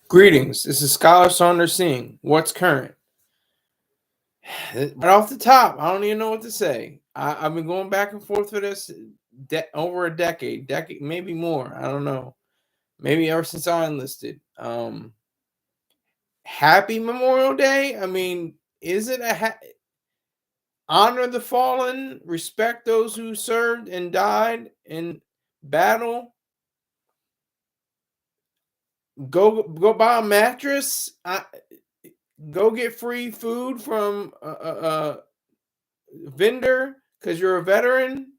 Greetings. This is Scholar Saunders Singh. What's current? Right off the top, I don't even know what to say. I've been going back and forth for this over a decade, maybe more. I don't know. Maybe ever since I enlisted. Happy Memorial Day. I mean, is it honor the fallen, respect those who served and died in battle? Go buy a mattress. Go get free food from a vendor because you're a veteran.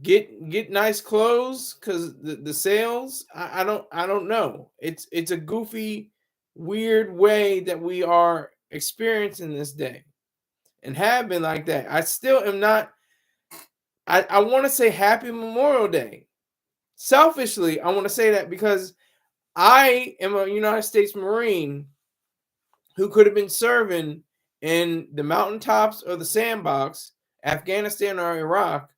Get nice clothes because the sales. I don't know. It's a goofy, weird way that we are experiencing this day and have been like that. I still am not. I want to say Happy Memorial Day. Selfishly, I want to say that because I am a United States Marine who could have been serving in the mountaintops or the sandbox, Afghanistan or Iraq,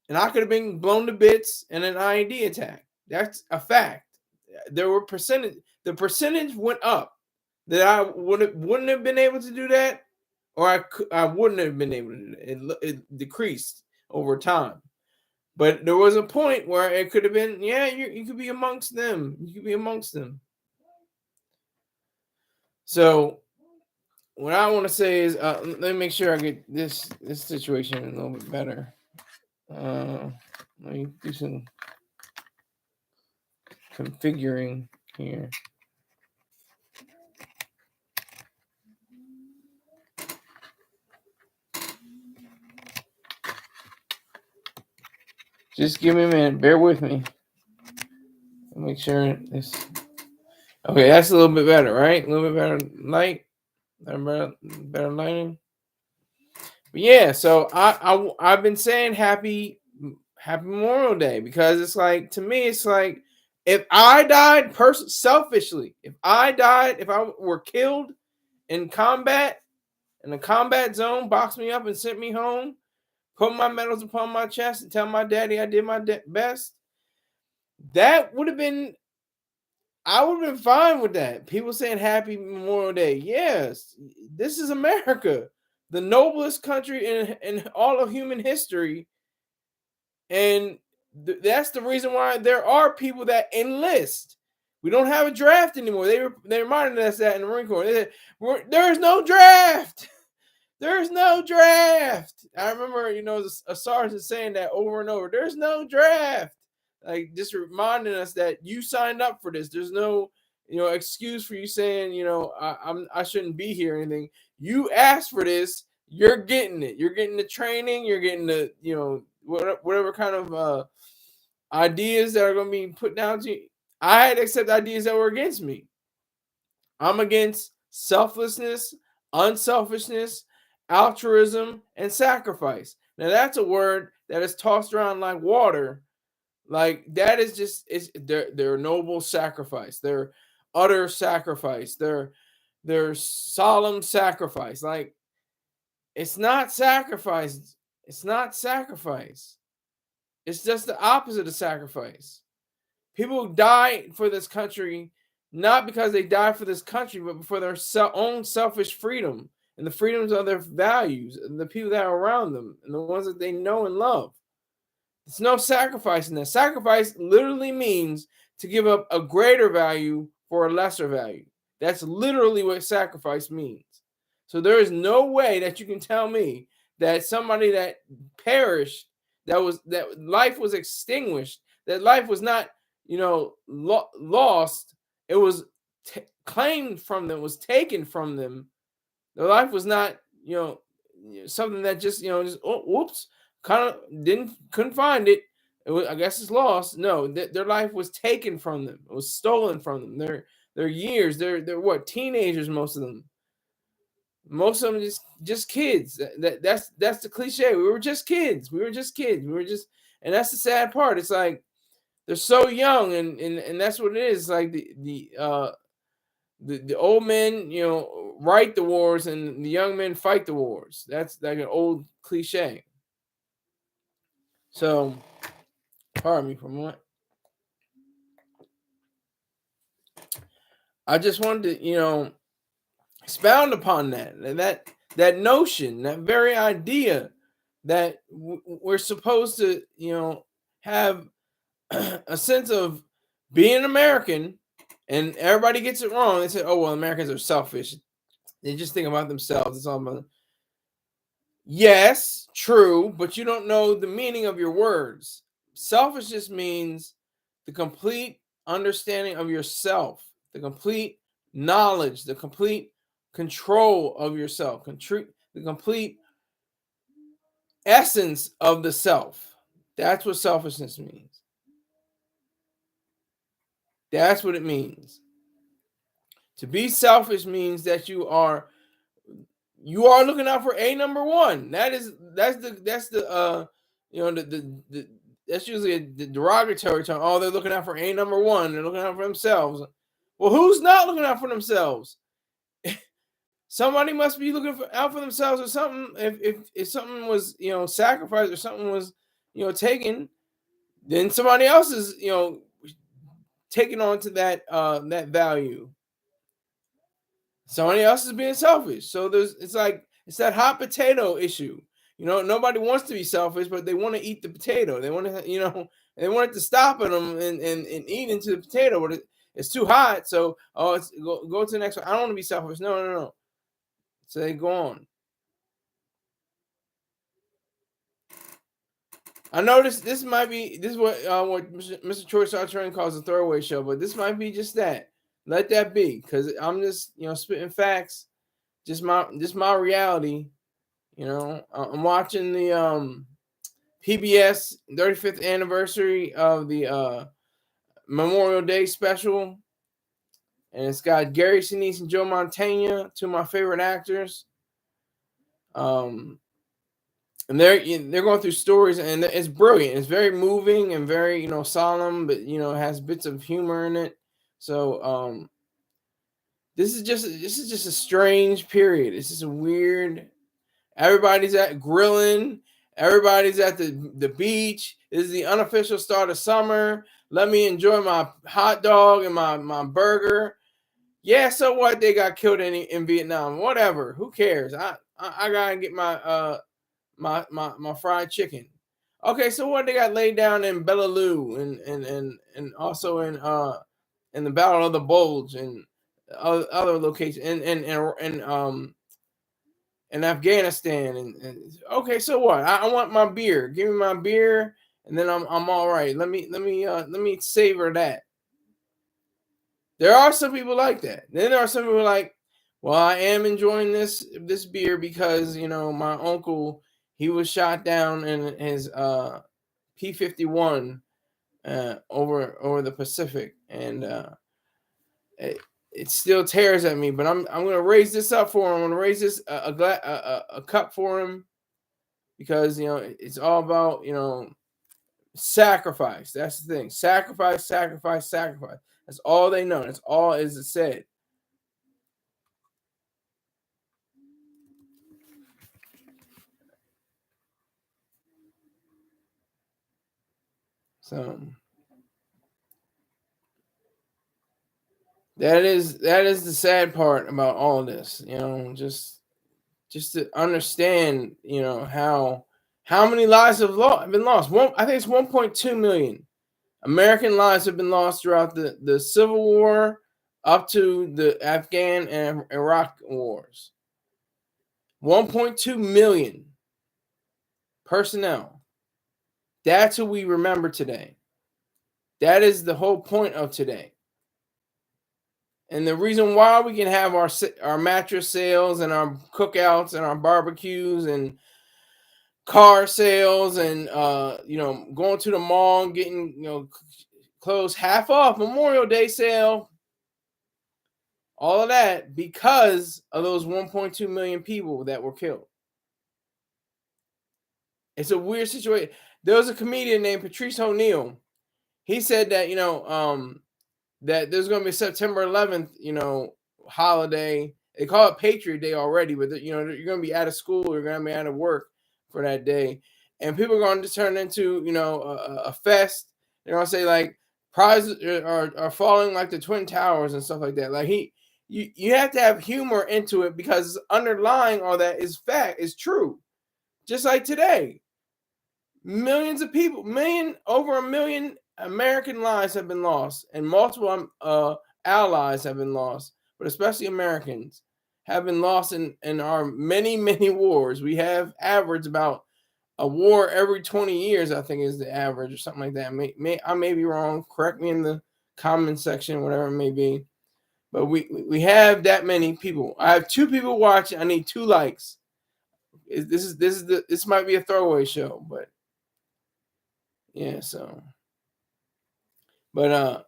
and I could have been blown to bits in an IED attack. That's a fact. There were percentage. The percentage went up that I wouldn't have been able to do that, or I wouldn't have been able to do that. It decreased over time, but there was a point where it could have been. Yeah, you could be amongst them. You could be amongst them. So what I want to say is, let me make sure I get this situation a little bit better. Let me do some configuring here. Just give me a minute. Bear with me. Make sure this. Okay, that's a little bit better, right? A little bit better light. Better lighting. But yeah, so I've been saying happy Memorial Day because it's like, to me, it's like, if I died selfishly, if I were killed in combat, in a combat zone, boxed me up and sent me home, put my medals upon my chest and tell my daddy I did my best, that would have been, I would have been fine with that. People saying Happy Memorial Day. Yes, this is America, the noblest country in all of human history. And that's the reason why there are people that enlist. We don't have a draft anymore. They reminded us that in the Marine Corps. They said, there is no draft. There's no draft. I remember, a sergeant saying that over and over. There's no draft. Like, just reminding us that you signed up for this. There's no, excuse for you saying, I shouldn't be here or anything. You asked for this. You're getting it. You're getting the training. You're getting the, whatever kind of ideas that are going to be put down to you. I had to accept ideas that were against me. I'm against selflessness, unselfishness, altruism, and sacrifice. Now that's a word that is tossed around like water. Like, that is just, they're noble sacrifice. They're utter sacrifice. They're solemn sacrifice. Like, it's not sacrifice. It's not sacrifice. It's just the opposite of sacrifice. People die for this country not because they die for this country, but for their own selfish freedom and the freedoms of their values and the people that are around them and the ones that they know and love. There's no sacrifice in that. Sacrifice literally means to give up a greater value for a lesser value. That's literally what sacrifice means. So there is no way that you can tell me that somebody that perished, that life was extinguished, that life was not, lost. It was claimed from them, was taken from them. Their life was not, something that just, whoops, kind of couldn't find it. I guess it's lost. No, their life was taken from them. It was stolen from them. Their years. They're what, teenagers? Most of them. Most of them just kids. That's the cliche. We were just kids. We were just kids. We were just, and that's the sad part. It's like they're so young, and that's what it is. Like the old men, write the wars, and the young men fight the wars. That's like an old cliche. So, pardon me for a moment. I just wanted to, expound upon that notion, that very idea that we're supposed to, have a sense of being an American, and everybody gets it wrong. They say, "Oh well, Americans are selfish. They just think about themselves. It's all about." Yes, true, but you don't know the meaning of your words. Selfish just means the complete understanding of yourself, the complete knowledge, the complete control of yourself, the complete essence of the self. That's what selfishness means. That's what it means. To be selfish means that you are looking out for a number one. That's the that's usually the derogatory term. Oh, they're looking out for a number one. They're looking out for themselves. Well, who's not looking out for themselves? Somebody must be looking out for themselves or something. If something was sacrificed or something was taken, then somebody else is taking on to that value. Somebody else is being selfish. So it's that hot potato issue. Nobody wants to be selfish, but they want to eat the potato. They want to, they want it to stop at them and eat into the potato, but it's too hot. So, it's go to the next one. I don't want to be selfish. No. So they go on. I noticed this is what Mr. Troy Sartran calls a throwaway show, but this might be just that. Let that be, because I'm just spitting facts, just my reality. I'm watching the PBS 35th anniversary of the Memorial Day special, and it's got Gary Sinise and Joe Mantegna, two of my favorite actors. And they're going through stories, and it's brilliant. It's very moving and very solemn, but has bits of humor in it. So this is just a strange period. It's just a weird. Everybody's at grilling. Everybody's at the beach. This is the unofficial start of summer. Let me enjoy my hot dog and my burger. Yeah, so what? They got killed in Vietnam. Whatever. Who cares? I gotta get my fried chicken. Okay, so what? They got laid down in Belaloo and also in the Battle of the Bulge and other locations in Afghanistan and okay, so what? I want my beer. Give me my beer, and then I'm all right. Let me savor that. There are some people like that. Then there are some people like, well, I am enjoying this beer because my uncle, he was shot down in his P-51 over the Pacific, and it still tears at me. But I'm gonna raise this up for him. I'm gonna raise this a cup for him because it's all about sacrifice. That's the thing. Sacrifice. That's all they know. That's all is said. So that is the sad part about all this. Just to understand, how many lives have been lost. I think it's 1.2 million American lives have been lost throughout the Civil War up to the Afghan and Iraq wars. 1.2 million personnel. That's who we remember today. That is the whole point of today. And the reason why we can have our mattress sales and our cookouts and our barbecues and car sales and going to the mall and getting clothes half off, Memorial Day sale, all of that, because of those 1.2 million people that were killed. It's a weird situation. There was a comedian named Patrice O'Neal. He said that that there's going to be a September 11th holiday. They call it Patriot Day already, but you're going to be out of school, you're going to be out of work for that day, and people are going to turn into a fest. They're going to say like prizes are falling like the Twin Towers and stuff like that. Like you have to have humor into it because underlying all that is fact, is true. Just like today, millions of people, over a million American lives have been lost, and multiple allies have been lost, but especially Americans have been lost in our many wars. We have averaged about a war every 20 years, I think is the average or something like that. I may be wrong. Correct me in the comment section, whatever it may be. But we have that many people. I have 2 people watching. I need 2 likes. This might be a throwaway show, but yeah. So, but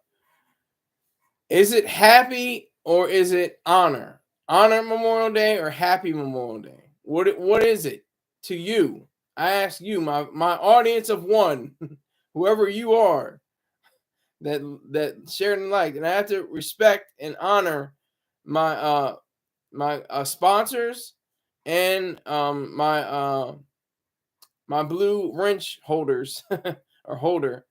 is it happy or is it honor? Honor Memorial Day or Happy Memorial Day? What is it to you? I ask you, my audience of one, whoever you are, that shared and liked, and I have to respect and honor my sponsors and my blue wrench holders or holder.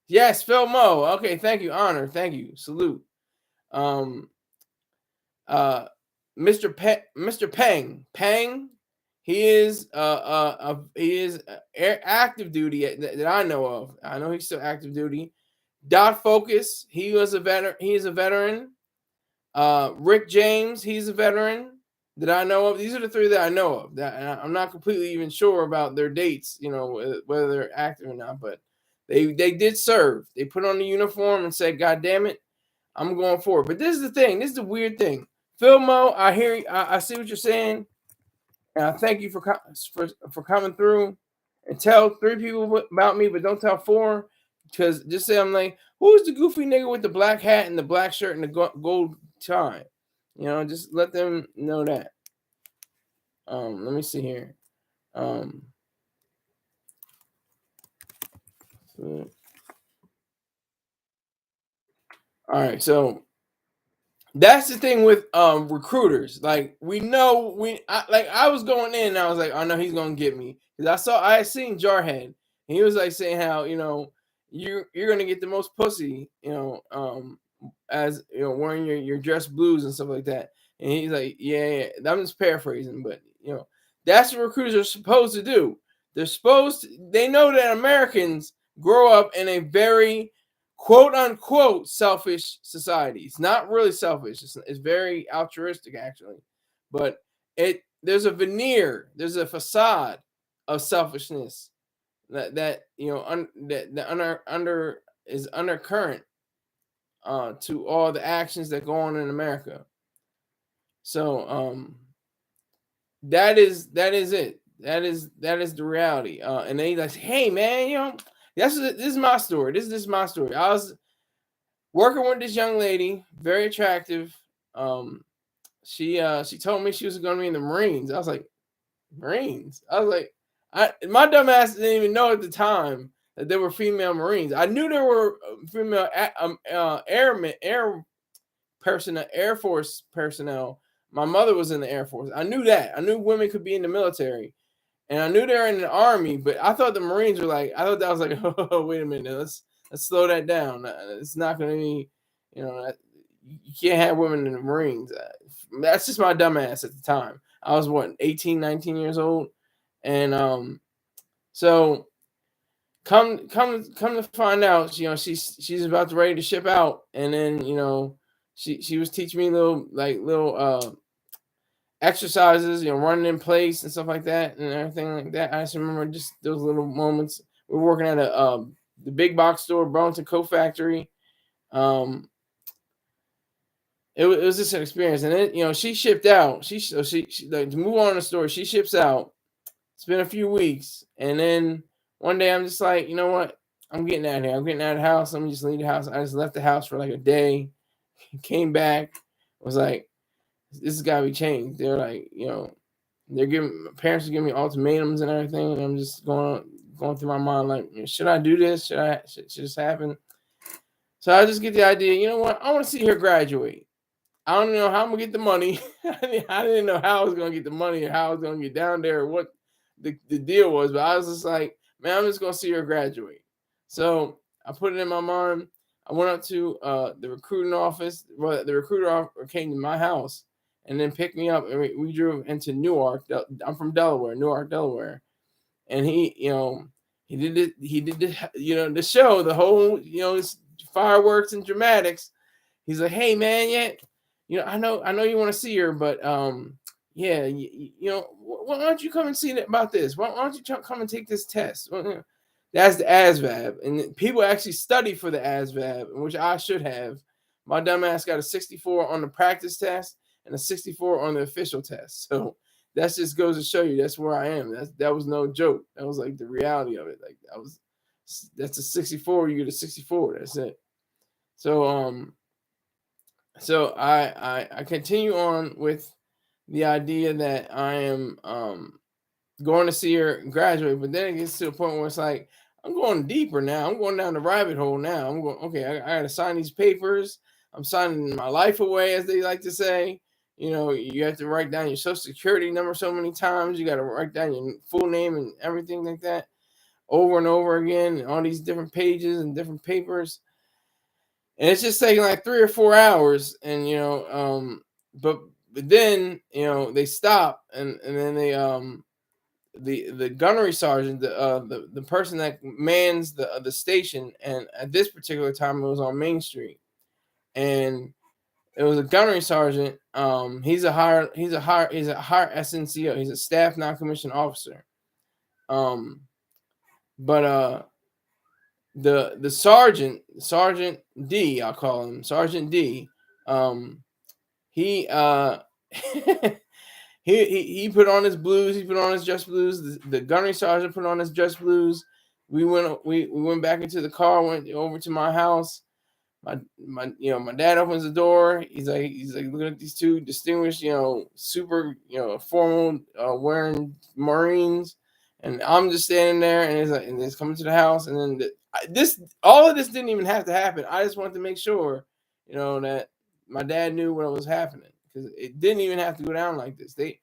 Yes, Phil Mo. Okay, thank you, honor, thank you, salute. Um, uh, Mr. Pang. He is active duty that I know of. I know he's still active duty. Dot Focus, he was a veteran. He is a veteran. Rick James, he's a veteran that I know of. These are the 3 that I know of. That I'm not completely even sure about their dates, whether they're active or not. But they did serve. They put on the uniform and said, "God damn it, I'm going forward." But this is the thing. This is the weird thing. Phil Mo, I hear you. I see what you're saying, and I thank you for coming through and tell 3 people about me, but don't tell 4, because just say I'm like, who's the goofy nigga with the black hat and the black shirt and the gold tie? Just let them know that. Let me see here. All right, so that's the thing with recruiters. Like I was going in and I was like, I know he's gonna get me, because I had seen Jarhead and he was like saying how you're gonna get the most pussy, as wearing your dress blues and stuff like that. And he's like, yeah. I'm just paraphrasing, but that's what recruiters are supposed to do. They know that Americans grow up in a very quote unquote selfish society. It's not really selfish. It's very altruistic actually, but there's a veneer, there's a facade of selfishness that is undercurrent to all the actions that go on in America. So that is it. That is the reality. And they like, hey man, this is my story. This is my story. I was working with this young lady, very attractive. She told me she was going to be in the Marines. I was like, Marines? I was like, my dumb ass didn't even know at the time that there were female Marines. I knew there were female airmen, Air Force personnel. My mother was in the Air Force. I knew that. I knew women could be in the military, and I knew they were in the Army. But I thought the Marines were like. I thought that was like, oh, wait a minute, let's slow that down. It's not going to be, you can't have women in the Marines. That's just my dumb ass at the time. I was 18, 19 years old, and so come to find out, she's about to ready to ship out, and then she was teaching me little exercises, running in place and stuff like that and everything like that. I just remember just those little moments. We were working at the big box store, Burlington Coat Factory. It was just an experience, and then she shipped out. She like, to move on the story. She ships out. It's been a few weeks, and then one day I'm just like, you know what? I'm getting out of here. I'm getting out of the house. Let me just leave the house. I just left the house for like a day. Came back. Was like, this has got to be changed. They're like, my parents are giving me ultimatums and everything, and I'm just going through my mind like, should I do this? Should this happen? So I just get the idea. You know what? I want to see her graduate. I don't know how I'm gonna get the money. I didn't know how I was gonna get the money or how I was gonna get down there or what the deal was, but I was just like, man, I'm just gonna see her graduate. So I put it in my mind. I went up to the recruiting office. Well, the recruiter came to my house and then picked me up, and we drove into Newark. I'm from Delaware, Newark, Delaware, and he did the show, the whole fireworks and dramatics. He's like, hey man, yeah, I know you want to see her, but yeah, why don't you come and see about this? Why don't you come and take this test? Well, that's the ASVAB, and people actually study for the ASVAB, which I should have. My dumb ass got a 64 on the practice test and a 64 on the official test. So that just goes to show you that's where I am. That was no joke. That was like the reality of it. Like that's a 64. You get a 64. That's it. So I continue on with the idea that I am going to see her graduate, but then it gets to the point where it's like I'm going deeper now. I'm going down the rabbit hole now. I'm going, okay, I got to sign these papers. I'm signing my life away, as they like to say. You have to write down your social security number so many times. You got to write down your full name and everything like that over and over again, on these different pages and different papers. And it's just taking like 3 or 4 hours. And, but then, they stop, and then they, the gunnery sergeant, the person that mans the station, and at this particular time it was on Main Street, and it was a gunnery sergeant. He's a higher SNCO. He's a staff non-commissioned officer. But the Sergeant D, I'll call him Sergeant D. He he put on his blues. He put on his dress blues. The gunnery sergeant put on his dress blues. We went back into the car. Went over to my house. My dad opens the door. He's like looking at these two distinguished, super, formal, wearing Marines, and I'm just standing there, and it's coming to the house, and then all of this didn't even have to happen. I just wanted to make sure, that my dad knew what was happening, because it didn't even have to go down like this. They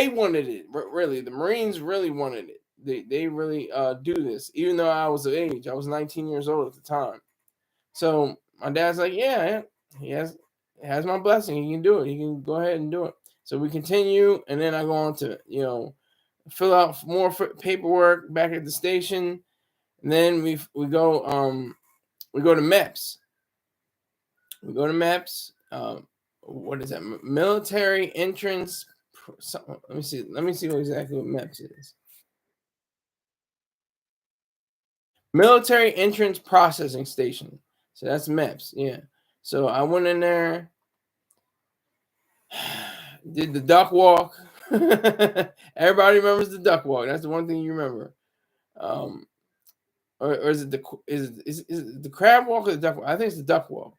wanted it, really. The Marines really wanted it. They really do this, even though I was of age. I was 19 years old at the time. So my dad's like, yeah, he has my blessing. He can do it. He can go ahead and do it. So we continue, and then I go on to fill out more paperwork back at the station, and then we go to MEPS. We go to MEPS. What is that? Military entrance. Let me see. Let me see exactly what MEPS is. Military entrance processing station. So that's MEPS. Yeah. So I went in there, did the duck walk. Everybody remembers the duck walk. That's the one thing you remember. Or is it it the crab walk or the duck walk? I think it's the duck walk.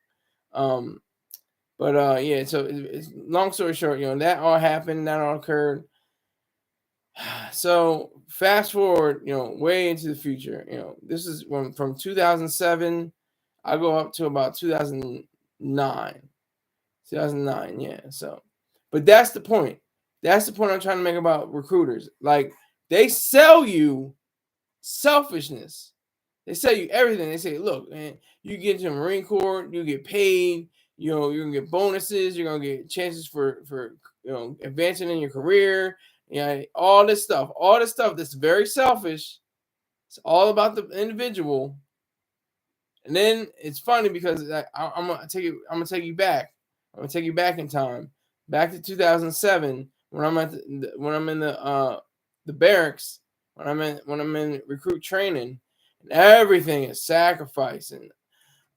But yeah. So it's long story short, that all happened. That all occurred. So fast forward, way into the future. This is from 2007. I go up to about 2009. 2009, yeah. So, but that's the point. That's the point I'm trying to make about recruiters. Like, they sell you selfishness. They sell you everything. They say, look, man, you get into the Marine Corps, you get paid, you're gonna get bonuses, you're gonna get chances for advancing in your career, all this stuff that's very selfish. It's all about the individual. And then it's funny because I'm gonna take you back. I'm gonna take you back in time, back to 2007, when I'm in the barracks, when I'm in recruit training, and everything is sacrifice, and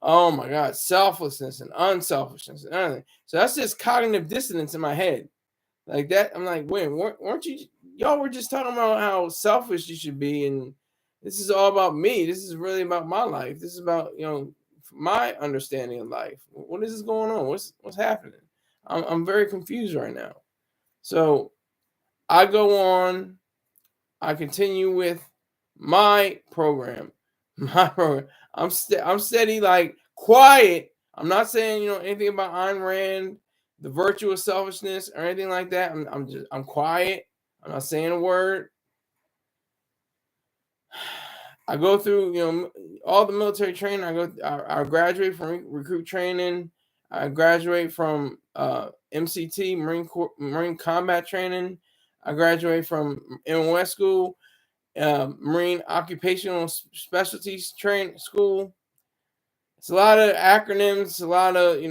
oh my God, selflessness and unselfishness and everything. So that's just cognitive dissonance in my head, like that. I'm like, wait, weren't you? Y'all were just talking about how selfish you should be, and this is all about me. This is really about my life. This is about my understanding of life. What is this going on? What's happening? I'm very confused right now. So I go on. I continue with my program. My program. I'm steady, like quiet. I'm not saying anything about Ayn Rand, the virtue of selfishness, or anything like that. I'm quiet. I'm not saying a word. I go through, all the military training. I graduate from recruit training. I graduate from MCT, Marine Combat Training. I graduate from MOS school, Marine Occupational Specialties Train School. It's a lot of acronyms, a lot of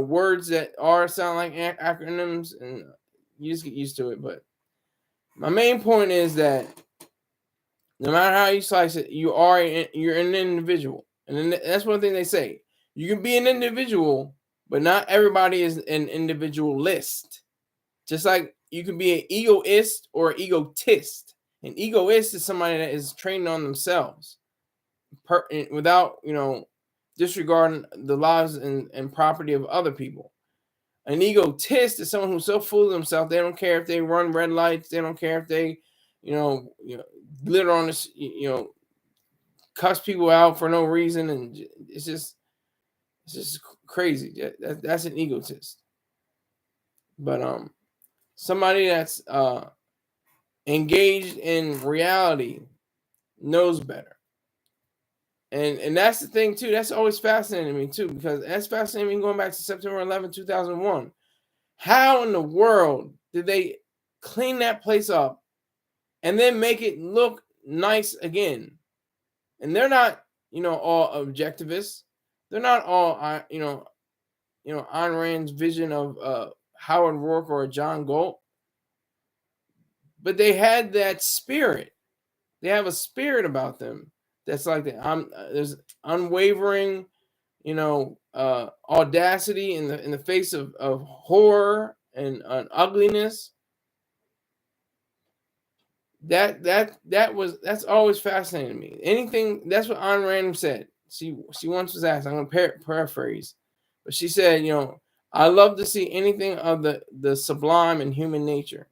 words that sound like acronyms, and you just get used to it. But my main point is that no matter how you slice it, you're an individual, and then that's one thing they say. You can be an individual, but not everybody is an individualist. Just like you can be an egoist or an egotist. An egoist is somebody that is trained on themselves, without disregarding the lives and property of other people. An egotist is someone who's so full of themselves they don't care if they run red lights, they don't care if they glitter on this, cuss people out for no reason, and it's just crazy. That's an egotist. But somebody that's engaged in reality knows better. And that's the thing too. That's always fascinating to me too, because that's fascinating going back to September 11, 2001. How in the world did they clean that place up and then make it look nice again? And they're not, all objectivists. They're not all, Ayn Rand's vision of Howard Rourke or John Galt. But they had that spirit. They have a spirit about them that's like that. There's unwavering, audacity in the face of horror and ugliness. That's always fascinating to me. Anything, that's what Ayn Rand said. She once was asked, I'm going to paraphrase, but she said, I love to see anything of the sublime in human nature.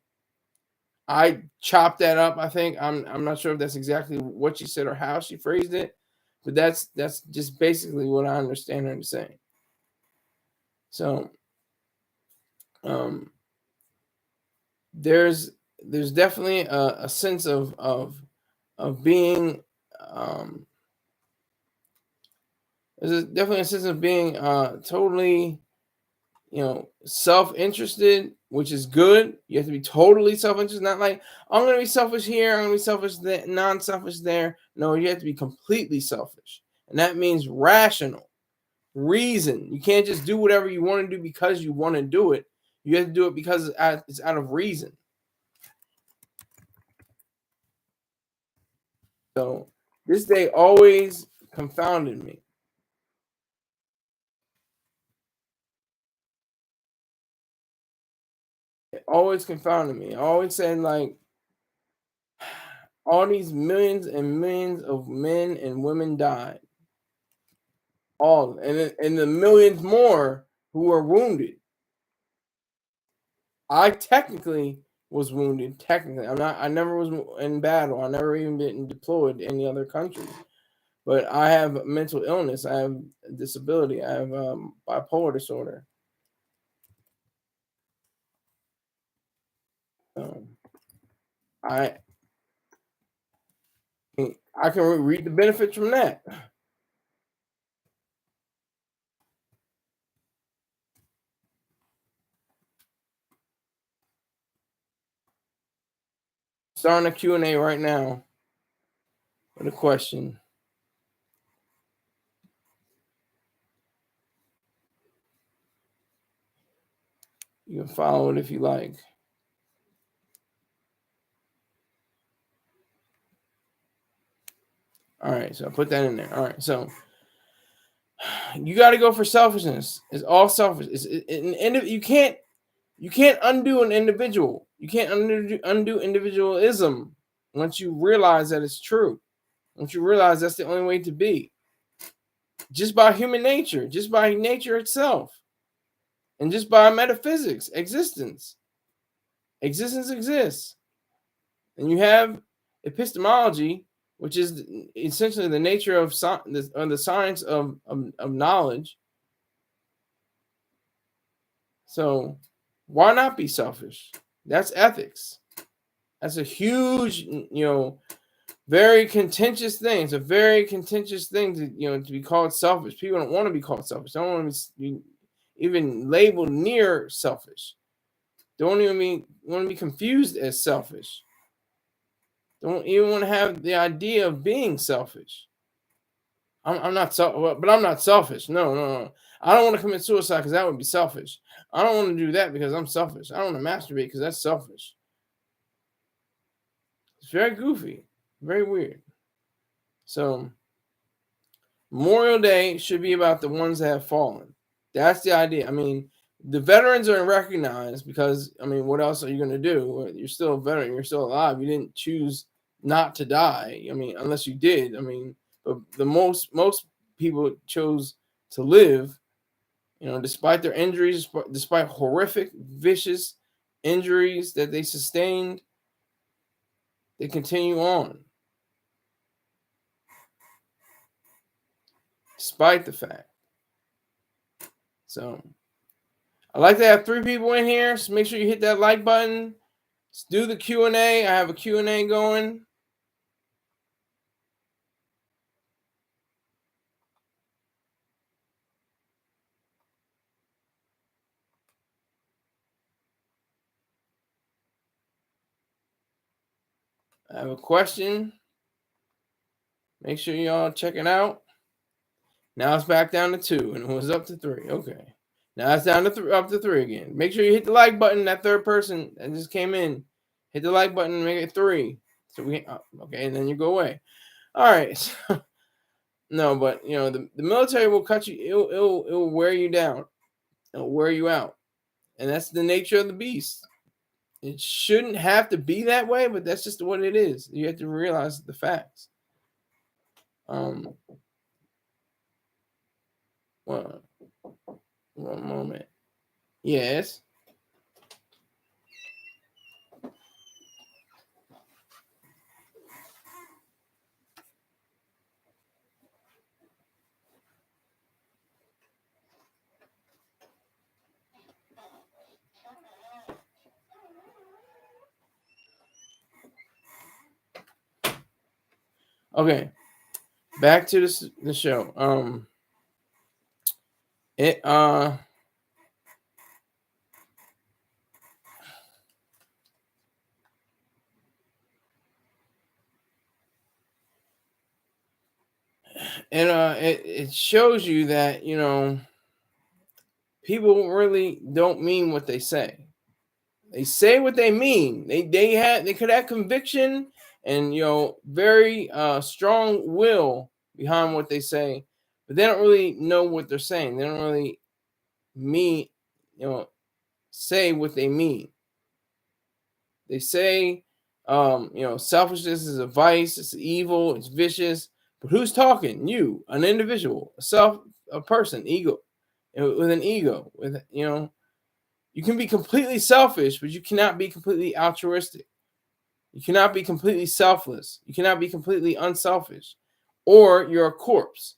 I chopped that up. I think I'm not sure if that's exactly what she said or how she phrased it, but that's just basically what I understand her to say. So, there's definitely a sense of being. There's definitely a sense of being totally, self-interested, which is good. You have to be totally self-interested, not like I'm going to be selfish here, I'm going to be selfish there, non-selfish there. No, you have to be completely selfish, and that means rational, reason. You can't just do whatever you want to do because you want to do it. You have to do it because it's out of reason. So this day always confounded me. It always confounded me. I always said, like, all these millions and millions of men and women died. All, and the millions more who were wounded. I technically was wounded. Technically, I never was in battle. I never even been deployed to any other country. But I have mental illness. I have a disability. I have bipolar disorder. I can read the benefits from that. Starting a Q&A right now with a question. You can follow it if you like. All right, so I put that in there. All right, so you got to go for selfishness. It's all selfish. You can't undo an individual. You can't undo individualism once you realize that it's true. Once you realize that's the only way to be. Just by human nature, just by nature itself, and just by metaphysics, existence. Existence exists. And you have epistemology, which is essentially the nature of the science of knowledge. So why not be selfish? That's ethics. That's a huge, Very contentious thing. It's a very contentious thing to be called selfish. People don't want to be called selfish. They don't want to be even labeled near selfish. Don't even want to be confused as selfish. Don't even want to have the idea of being selfish. I'm not but I'm not selfish. No. I don't want to commit suicide because that would be selfish. I don't want to do that because I'm selfish. I don't want to masturbate because that's selfish. It's very goofy, very weird. So Memorial Day should be about the ones that have fallen. That's the idea. I mean, the veterans are recognized because, I mean, what else are you going to do? You're still a veteran. You're still alive. You didn't choose not to die. I mean, unless you did. I mean, but the most people chose to live, despite their injuries, despite horrific, vicious injuries that they sustained, they continue on. Despite the fact. So I like to have 3 people in here, so make sure you hit that like button. Let's do the Q&A. I have a Q&A going. I have a question. Make sure y'all check it out. Now it's back down to 2, and it was up to 3. Okay. Now it's down to up to 3 again. Make sure you hit the like button. That third person that just came in, hit the like button and make it 3. So okay, and then you go away. All right. No, but the military will cut you. It'll wear you down. It'll wear you out, and that's the nature of the beast. It shouldn't have to be that way, but that's just what it is. You have to realize the facts. One moment. Yes. Okay. Back to the show. It shows you that people really don't mean what they say. They say what they mean. They could have conviction and very strong will behind what they say, but they don't really know what they're saying. They don't really mean say what they mean. They say selfishness is a vice, it's evil, it's vicious. But who's talking? You, an individual, a person, ego, with an ego, with you can be completely selfish, but you cannot be completely altruistic. You cannot be completely selfless. You cannot be completely unselfish, or you're a corpse.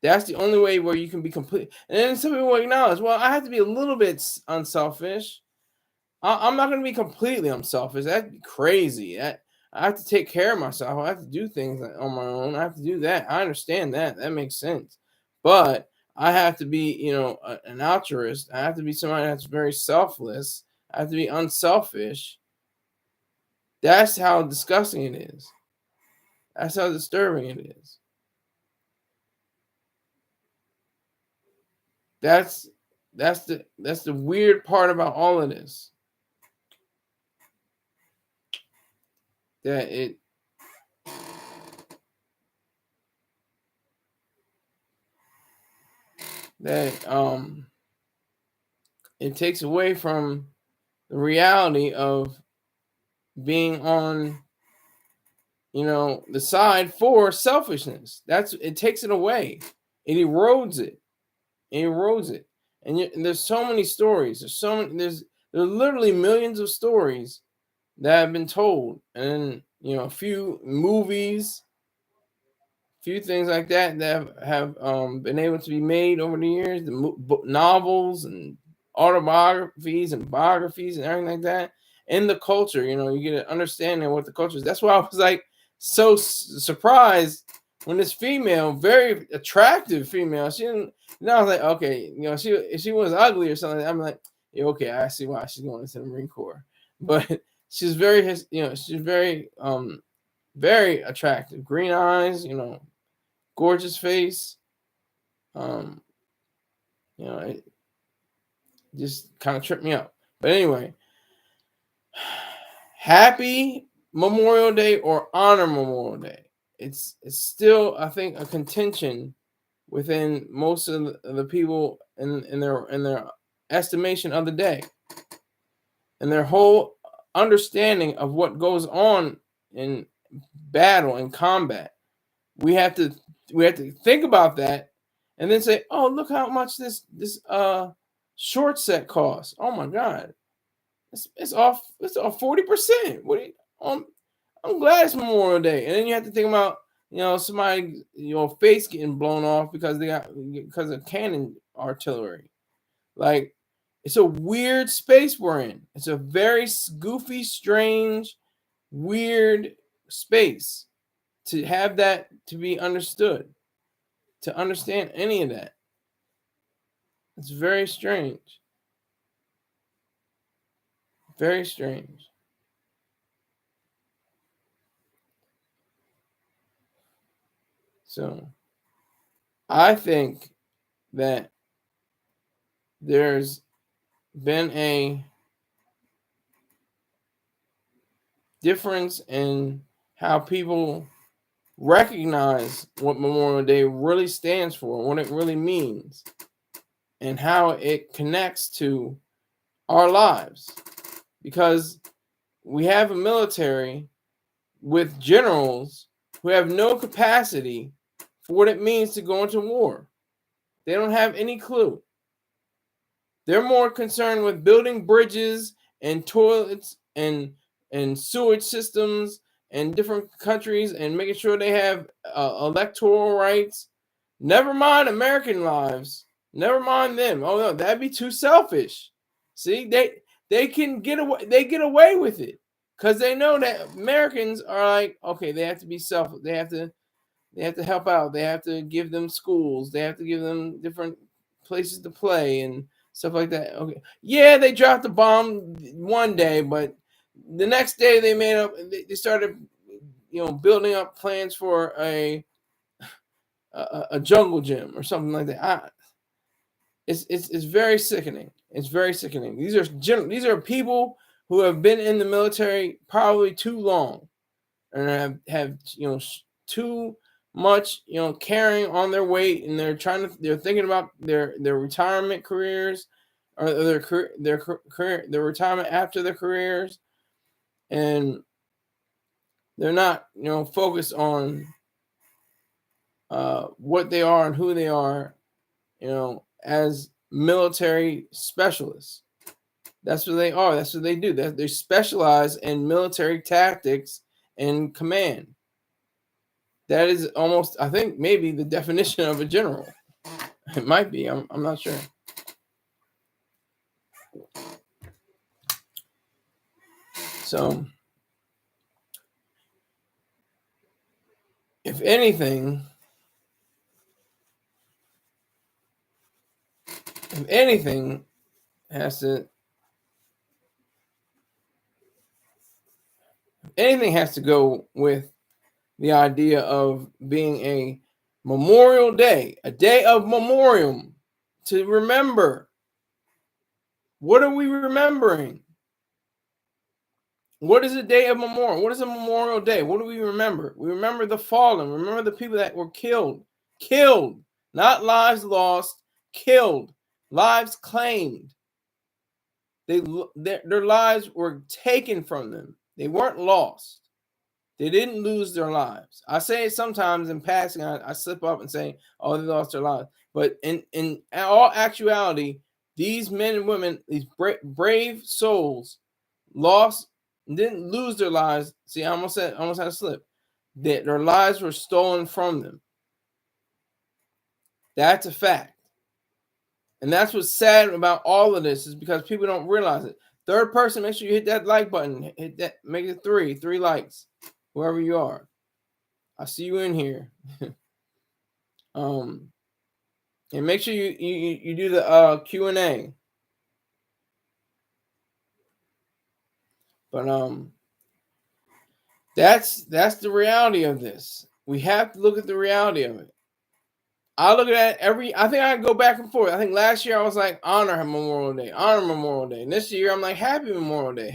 That's the only way where you can be complete. And then some people will acknowledge, well, I have to be a little bit unselfish. I'm not going to be completely unselfish. That'd be crazy. I have to take care of myself. I have to do things on my own. I have to do that. I understand that. That makes sense. But I have to be, an altruist. I have to be somebody that's very selfless. I have to be unselfish. That's how disgusting it is. That's how disturbing it is. That's the weird part about all of this. That it takes away from the reality of being on the side for selfishness. It takes it away. It erodes it. And there's so many stories. There's literally millions of stories that have been told, and a few movies, few things like that have been able to be made over the years. The novels and autobiographies and biographies and everything like that. in the culture. You get an understanding of what the culture is. That's why I was like so surprised when this female, very attractive female, she didn't. I was like, okay, if she was ugly or something, I'm like, yeah, okay, I see why she's going into the Marine Corps. But she's very, she's very attractive, green eyes, gorgeous face. It just kind of tripped me up. But anyway, happy Memorial Day or honor Memorial Day. It's still, I think, a contention within most of the people in their estimation of the day, and their whole understanding of what goes on in battle and combat. We have to think about that, and then say, oh, look how much this short set costs. Oh my God, it's off 40%. What? I'm glad it's Memorial Day. And then you have to think about somebody face getting blown off because of cannon artillery. Like, it's a weird space we're in. It's a very goofy, strange, weird space to have that to be understood. To understand any of that, it's very strange. Very strange. So I think that there's been a difference in how people recognize what Memorial Day really stands for, what it really means, and how it connects to our lives. Because we have a military with generals who have no capacity for what it means to go into war. They don't have any clue. They're more concerned with building bridges and toilets and sewage systems in different countries and making sure they have electoral rights. Never mind American lives. Never mind them. Oh no, that'd be too selfish. See, they can get away. They get away with it because they know that Americans are like, okay, they have to be self. They have to help out. They have to give them schools. They have to give them different places to play and stuff like that. Okay, yeah, they dropped the bomb one day, but the next day they started, building up plans for a jungle gym or something like that. It's very sickening. It's very sickening. These are people who have been in the military probably too long, and have too much carrying on their weight, and they're thinking about their retirement careers, or their retirement after their careers, and they're not focused on what they are and who they are, as military specialists. That's what they are. That's what they do. They specialize in military tactics and command. That is almost, I think, maybe the definition of a general. It might be. I'm not sure. So, if anything has to go with the idea of being a Memorial Day, a day of memoriam, to remember. What are we remembering? What is a day of memorial? What is a Memorial Day? What do we remember? We remember the fallen. Remember the people that were killed, not lives lost, killed, lives claimed. Their lives were taken from them. They weren't lost. They didn't lose their lives. I say it sometimes in passing. I slip up and say, "Oh, they lost their lives," but in all actuality, these men and women, these brave souls, didn't lose their lives. See, I almost had a slip. Their lives were stolen from them. That's a fact. And that's what's sad about all of this, is because people don't realize it. Third person, make sure you hit that like button. Hit that, make it three likes, whoever you are. I see you in here. And make sure you do the Q&A. But that's the reality of this. We have to look at the reality of it. I look at I think I go back and forth. I think last year I was like, honor Memorial Day, honor Memorial Day. And this year I'm like, happy Memorial Day,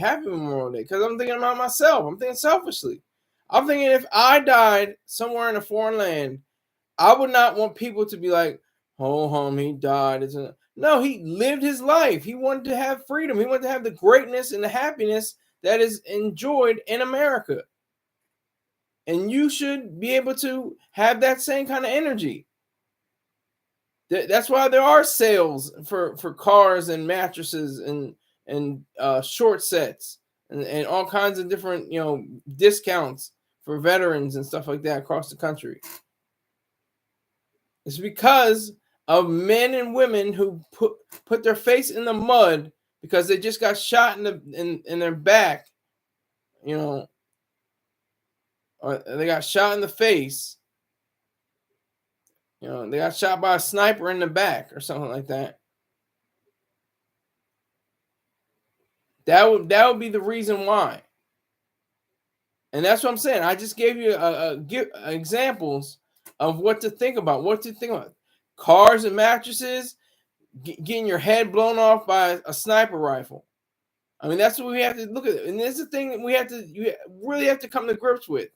because I'm thinking about myself. I'm thinking selfishly. I'm thinking if I died somewhere in a foreign land, I would not want people to be like, oh, he died. No, he lived his life. He wanted to have freedom. He wanted to have the greatness and the happiness that is enjoyed in America. And you should be able to have that same kind of energy. That's why there are sales for cars and mattresses and short sets and all kinds of different discounts for veterans and stuff like that across the country. It's because of men and women who put their face in the mud because they just got shot in their back, or they got shot in the face. They got shot by a sniper in the back or something like that. That would be the reason why. And that's what I'm saying. I just gave you examples of what to think about. Cars and mattresses, getting your head blown off by a sniper rifle. I mean, that's what we have to look at. And this is the thing that you really have to come to grips with.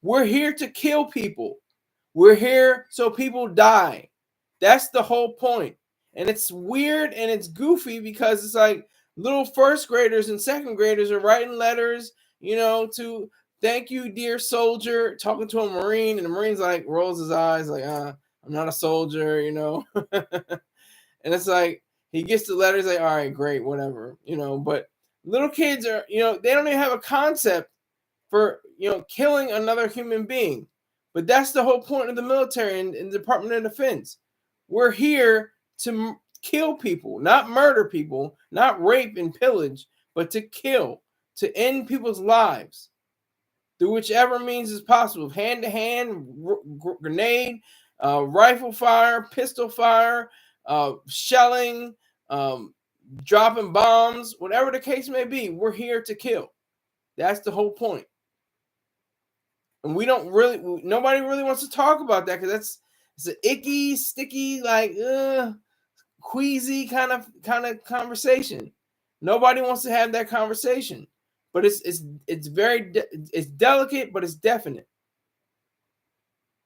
We're here to kill people. We're here so people die. That's the whole point. And it's weird and it's goofy because it's like little first graders and second graders are writing letters, to thank you, dear soldier, talking to a Marine, and the Marine's like rolls his eyes like, I'm not a soldier, And it's like he gets the letters like, all right, great, whatever, but little kids are, they don't even have a concept for, killing another human being. But that's the whole point of the military and the Department of Defense. We're here to kill people, not murder people, not rape and pillage, but to kill, to end people's lives through whichever means is possible. Hand-to-hand, grenade, rifle fire, pistol fire, shelling, dropping bombs, whatever the case may be, we're here to kill. That's the whole point. And nobody really wants to talk about that because it's an icky, sticky, like queasy kind of conversation. Nobody wants to have that conversation, but it's very it's delicate, but it's definite.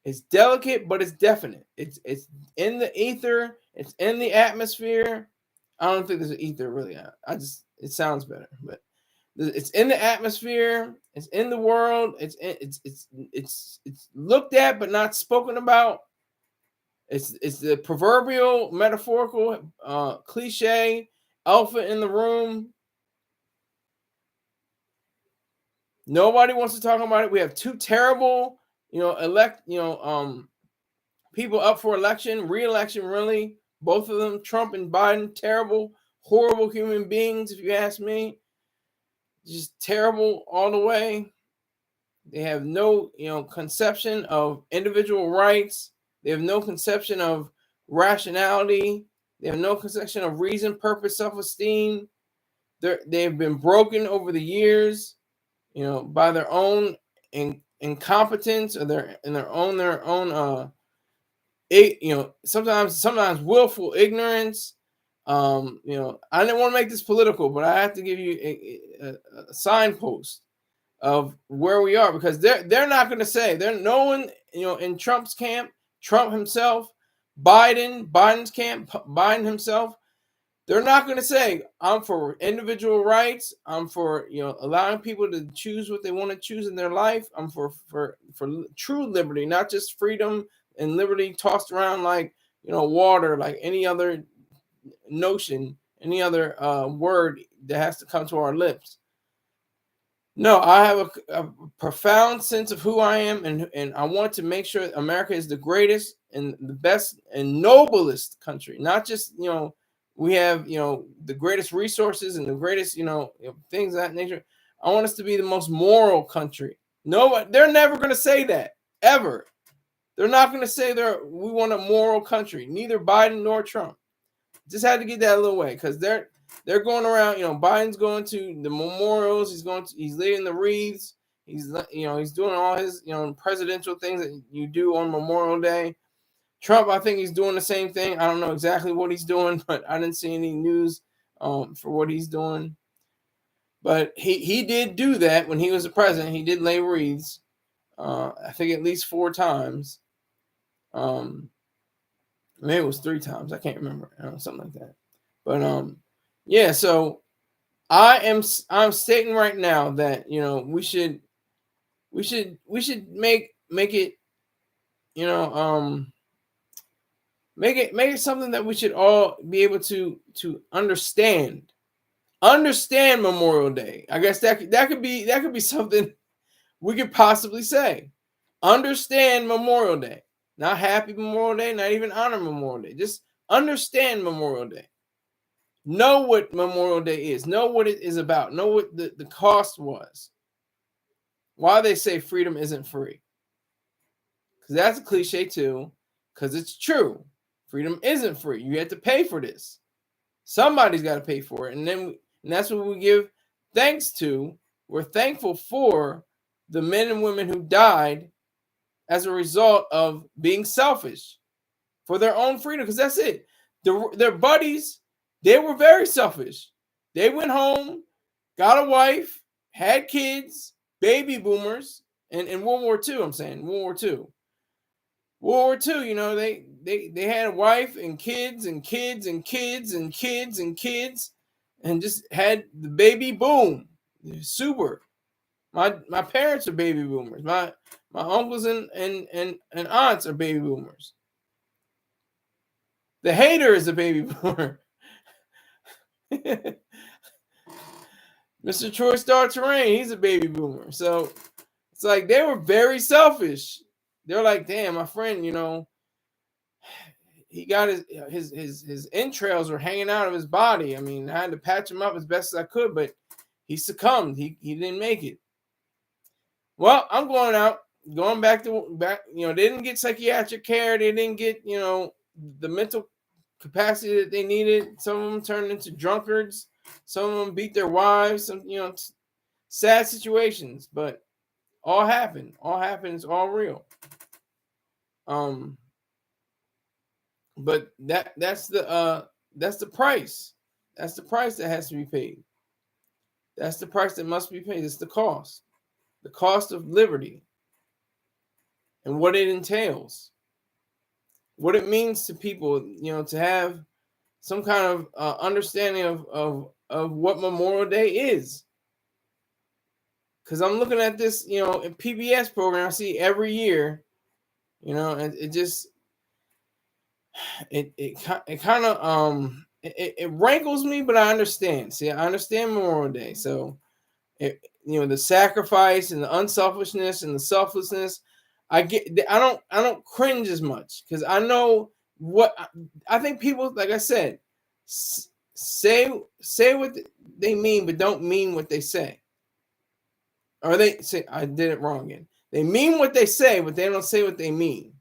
It's delicate, but it's definite. It's in the ether. It's in the atmosphere. I don't think there's an ether really. It sounds better, but it's in the atmosphere. It's in the world. It's looked at but not spoken about. It's the proverbial, metaphorical, cliche elephant in the room. Nobody wants to talk about it. We have two terrible, people up for election, re-election, really. Both of them, Trump and Biden, terrible, horrible human beings, if you ask me. Just terrible all the way. They have no, conception of individual rights. They have no conception of rationality. They have no conception of reason, purpose, self-esteem. They've been broken over the years, by their own incompetence or their own sometimes willful ignorance. I didn't want to make this political, but I have to give you a signpost of where we are, because they're not going to say, no one, in Trump's camp, Trump himself, Biden's camp, Biden himself, they're not going to say, I'm for individual rights. I'm for, allowing people to choose what they want to choose in their life. I'm for true liberty, not just freedom and liberty tossed around like, water, like any other notion, any other word that has to come to our lips. No, I have a profound sense of who I am, and I want to make sure America is the greatest and the best and noblest country, not just, we have, the greatest resources and the greatest, things of that nature. I want us to be the most moral country. No, they're never going to say that ever. They're not going to say we want a moral country. Neither Biden nor Trump. Just had to get that a little way because they're going around. Biden's going to the memorials. He's leading the wreaths. He's doing all his presidential things that you do on Memorial Day. Trump, I think he's doing the same thing. I don't know exactly what he's doing, but I didn't see any news for what he's doing. But he did do that when he was the president. He did lay wreaths, I think at least 4 times. Maybe it was 3 times. I can't remember. Something like that. But yeah. So I'm stating right now that we should make it make it something that we should all be able to understand Memorial Day. I guess that could be something we could possibly say. Understand Memorial Day. Not happy Memorial Day, not even honor Memorial Day. Just understand Memorial Day. Know what Memorial Day is. Know what it is about. Know what the cost was. Why they say freedom isn't free. Because that's a cliche too. Because it's true. Freedom isn't free. You have to pay for this. Somebody's got to pay for it. And that's what we give thanks to. We're thankful for the men and women who died as a result of being selfish for their own freedom. Because that's it. Their buddies, they were very selfish. They went home, got a wife, had kids, baby boomers, and in World War II, I'm saying, World War II. World War II, they had a wife and kids and kids and kids and kids and kids and just had the baby boom. Super. My parents are baby boomers. My uncles and aunts are baby boomers. The hater is a baby boomer. Mr. Troy Star Terrain, he's a baby boomer. So it's like they were very selfish. They're like, damn, my friend, he got his entrails were hanging out of his body. I mean, I had to patch him up as best as I could, but he succumbed. He didn't make it. Well, I'm going back. They didn't get psychiatric care. They didn't get, the mental capacity that they needed. Some of them turned into drunkards. Some of them beat their wives. Some, sad situations, but all happened. All happened. It's all real. But that's the price. That's the price that has to be paid. That's the price that must be paid. It's the cost of liberty, and what it entails, what it means to people, to have some kind of understanding of what Memorial Day is. Because I'm looking at this, in PBS program I see every year, and it just it kind of it rankles me, but I understand. See, I understand Memorial Day, so the sacrifice and the unselfishness and the selflessness. I don't cringe as much because I know what I think people, like I said, say what they mean, but don't mean what they say. Or they say, I did it wrong again. They mean what they say, but they don't say what they mean.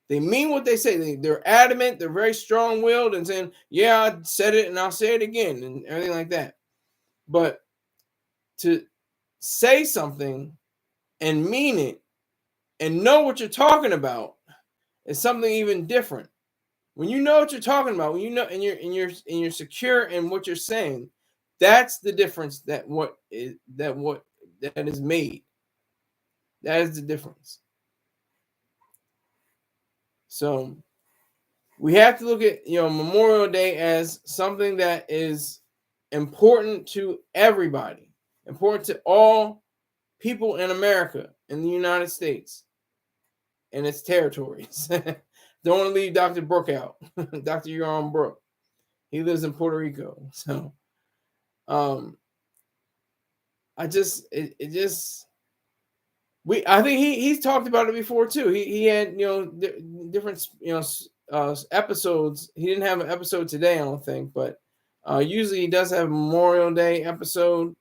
They mean what they say. They're adamant. They're very strong-willed and saying, yeah, I said it and I'll say it again and everything like that. But to say something and mean it and know what you're talking about is something even different. When you know what you're talking about, when you know and you're secure in what you're saying, that's the difference that is made. That is the difference. So we have to look at Memorial Day as something that is important to everybody, important to all people in America, in the United States, and its territories. Don't want to leave Dr. Brooke out. Dr. Yaron Brooke. He lives in Puerto Rico. So I think he's talked about it before too. He had different episodes. He didn't have an episode today, I don't think, but usually he does have a Memorial Day episode,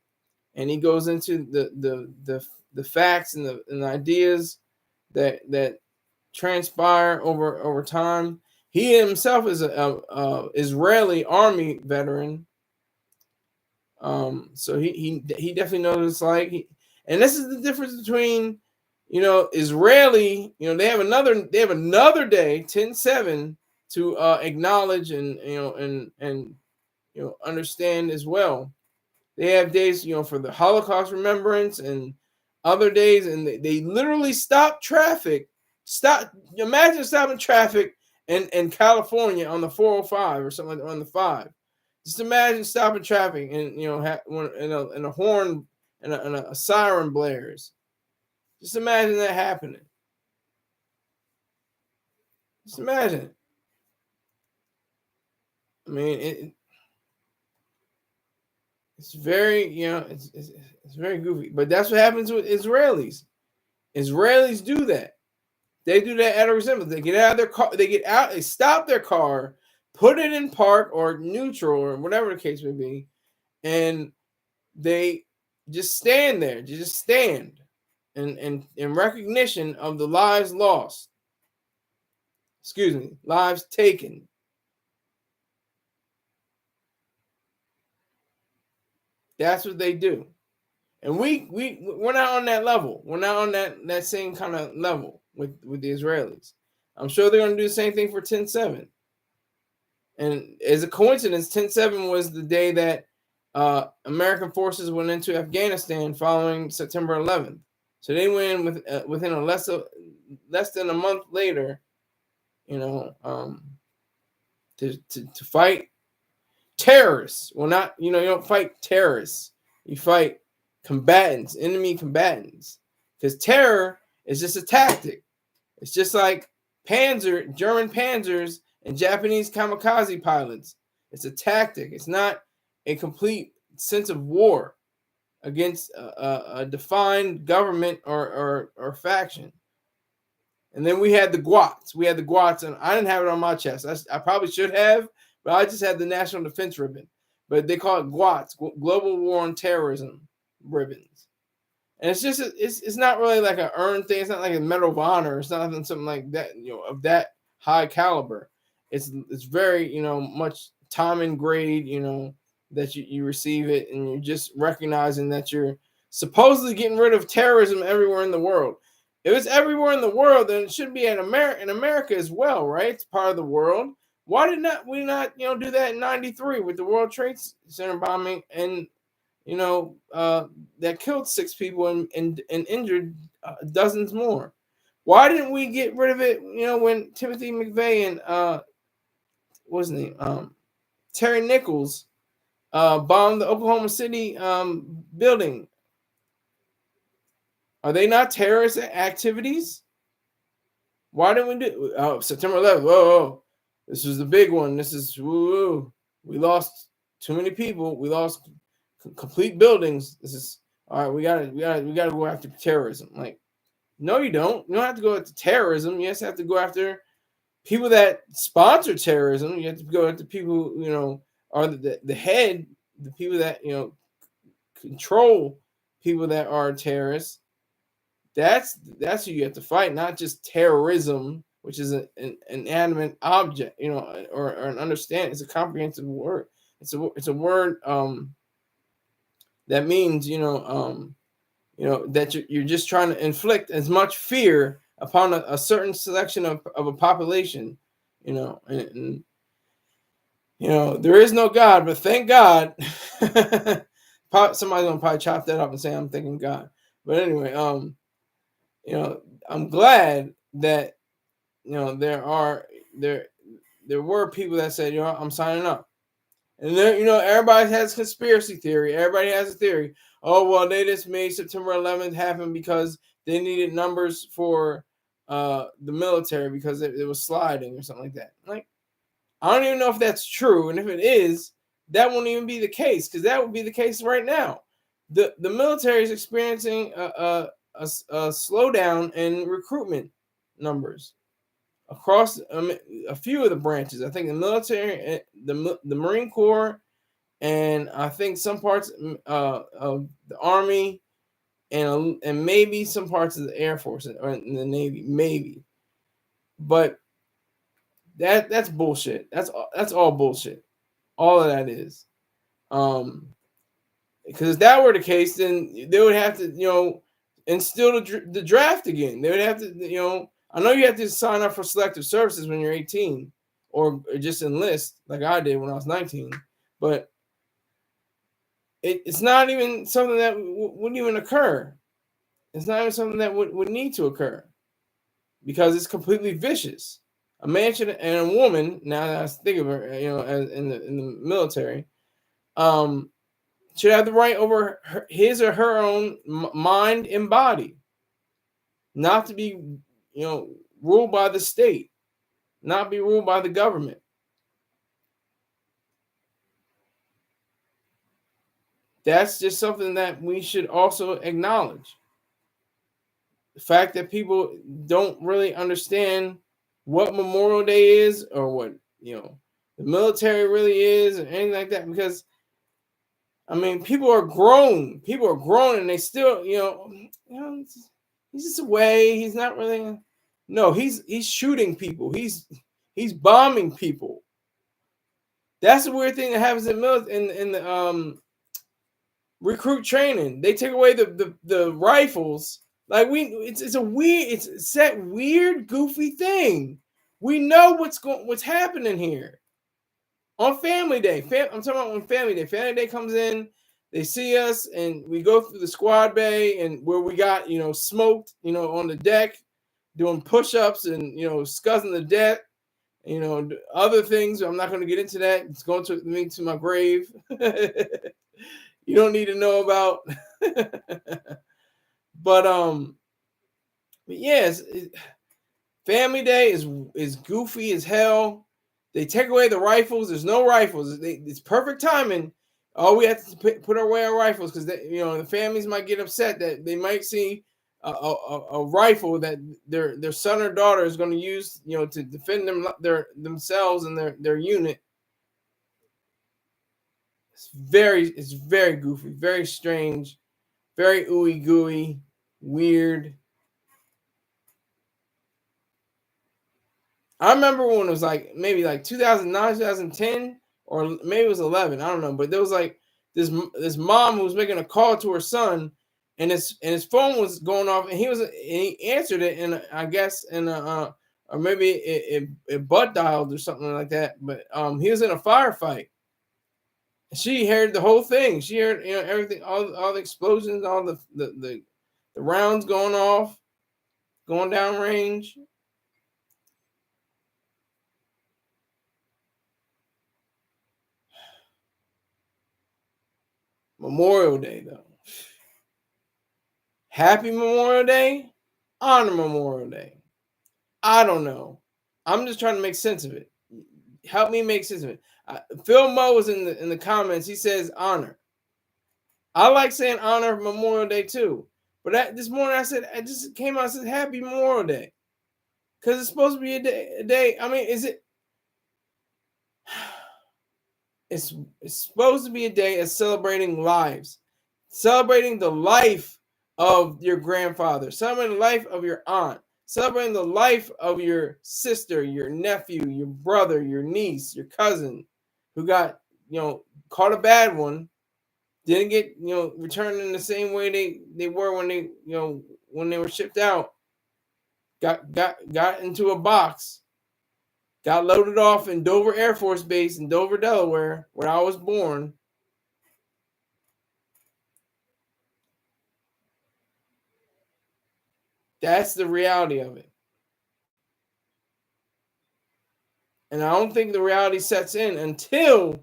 and he goes into the facts and the ideas that transpire over time. He himself is a Israeli army veteran, so he definitely knows what it's like. And this is the difference between, Israeli. They have another day, 10/7, to acknowledge and understand as well. They have days, for the Holocaust remembrance and other days, and they literally stop traffic. Imagine stopping traffic in California on the 405 or something on the 5. Just imagine stopping traffic and and a horn and a siren blares. Just imagine that happening. Just imagine it. I mean, it's very, it's very goofy. But that's what happens with Israelis. Israelis do that. They do that at a resemblance. They get out of their car. They stop their car, put it in park or neutral or whatever the case may be, and they just stand there. They just stand in recognition of the lives lost. Excuse me, lives taken. That's what they do. And we're not on that level. We're not on that same kind of level with the Israelis. I'm sure they're going to do the same thing for 10/7. And as a coincidence, 10/7 was the day that American forces went into Afghanistan following September 11th. So they went in within less than a month later, to fight terrorists. Well, not, you don't fight terrorists. You fight combatants, enemy combatants. Because terror is just a tactic. It's just like German panzers and Japanese kamikaze pilots. It's a tactic. It's not a complete sense of war against a defined government or faction. And then we had the GWATs. And I didn't have it on my chest. I probably should have, but I just had the National Defense Ribbon. But they call it GWATs, Global War on Terrorism ribbons. And it's just, it's not really like an earned thing. It's not like a Medal of Honor. It's not something like that, of that high caliber. It's very, much time and grade, that you receive it, and you're just recognizing that you're supposedly getting rid of terrorism everywhere in the world. If it's everywhere in the world, then it should be in America as well, right? It's part of the world. Why did we not do that in '93 with the World Trade Center bombing, and that killed 6 people and injured dozens more? Why didn't we get rid of it? When Timothy McVeigh and what's his name, Terry Nichols bombed the Oklahoma City building. Are they not terrorist activities? Why didn't we do September 11th? Whoa, this was the big one. This is woo. We lost too many people. We lost complete buildings. This is all right. We gotta go after terrorism. Like, no, you don't. You don't have to go after terrorism. You just have to go after people that sponsor terrorism. You have to go after people who are the head, the people that control people that are terrorists. That's who you have to fight, not just terrorism, which is an inanimate object, or an understanding. It's a comprehensive word. It's a word that means that you're just trying to inflict as much fear upon a certain selection of a population, and there is no God, but thank God. Somebody's gonna probably chop that up and say I'm thanking God, but anyway, I'm glad that there were people that said, I'm signing up. And then, everybody has conspiracy theory. Everybody has a theory. Oh, well, they just made September 11th happen because they needed numbers for the military because it was sliding or something like that. Like, I don't even know if that's true. And if it is, that won't even be the case, because that would be the case right now. The military is experiencing a slowdown in recruitment numbers. across a few of the branches. I think the military, the Marine Corps, and I think some parts of the Army, and maybe some parts of the Air Force or in the Navy, maybe. But that's bullshit. That's all bullshit. All of that is. Because if that were the case, then they would have to, instill the draft again. They would have to, I know you have to sign up for selective services when you're 18 or just enlist like I did when I was 19. But it's not even something that wouldn't even occur. It's not even something that would need to occur because it's completely vicious. A man should, and a woman, now that I think of her, as in the military, should have the right over his or her own mind and body, not to be, ruled by the state, not be ruled by the government. That's just something that we should also acknowledge. The fact that people don't really understand what Memorial Day is or what, the military really is or anything like that, because I mean, people are grown. People are grown, and they still, he's just away. He's not really. No, he's shooting people. He's bombing people. That's the weird thing that happens in the recruit training. They take away the rifles. Like it's that weird, goofy thing. We know what's happening here. On Family Day, I'm talking about on Family Day. Family Day comes in, they see us, and we go through the squad bay, and where we got, smoked, on the deck, doing push-ups and, scuzzing the deck, other things. I'm not going to get into that. It's going to me to my grave. You don't need to know about. But yes, Family Day is goofy as hell. They take away the rifles. There's no rifles. It's perfect timing. Oh, we have to put away our rifles because the families might get upset that they might see a rifle that their son or daughter is going to use, to defend themselves and their unit. It's very goofy, very strange, very ooey gooey, weird. I remember when it was maybe 2009, 2010, or maybe it was 11. I don't know, but there was this mom who was making a call to her son, and his phone was going off, and he answered it, and I guess or maybe it butt dialed or something like that. But he was in a firefight. She heard the whole thing. She heard everything, all the explosions, all the rounds going off, going down range. Memorial Day, though. Happy Memorial Day, honor Memorial Day. I don't know. I'm just trying to make sense of it. Help me make sense of it. Phil Mo was in the comments. He says honor. I like saying honor Memorial Day too. But this morning I just came out and said Happy Memorial Day, because it's supposed to be a day. I mean, is it? It's supposed to be a day of celebrating lives, celebrating the life of your grandfather, celebrating the life of your aunt, celebrating the life of your sister, your nephew, your brother, your niece, your cousin, who got, caught a bad one, didn't get, returned in the same way they were when they were shipped out, got into a box, got loaded off in Dover Air Force Base in Dover, Delaware, where I was born. That's the reality of it. And I don't think the reality sets in until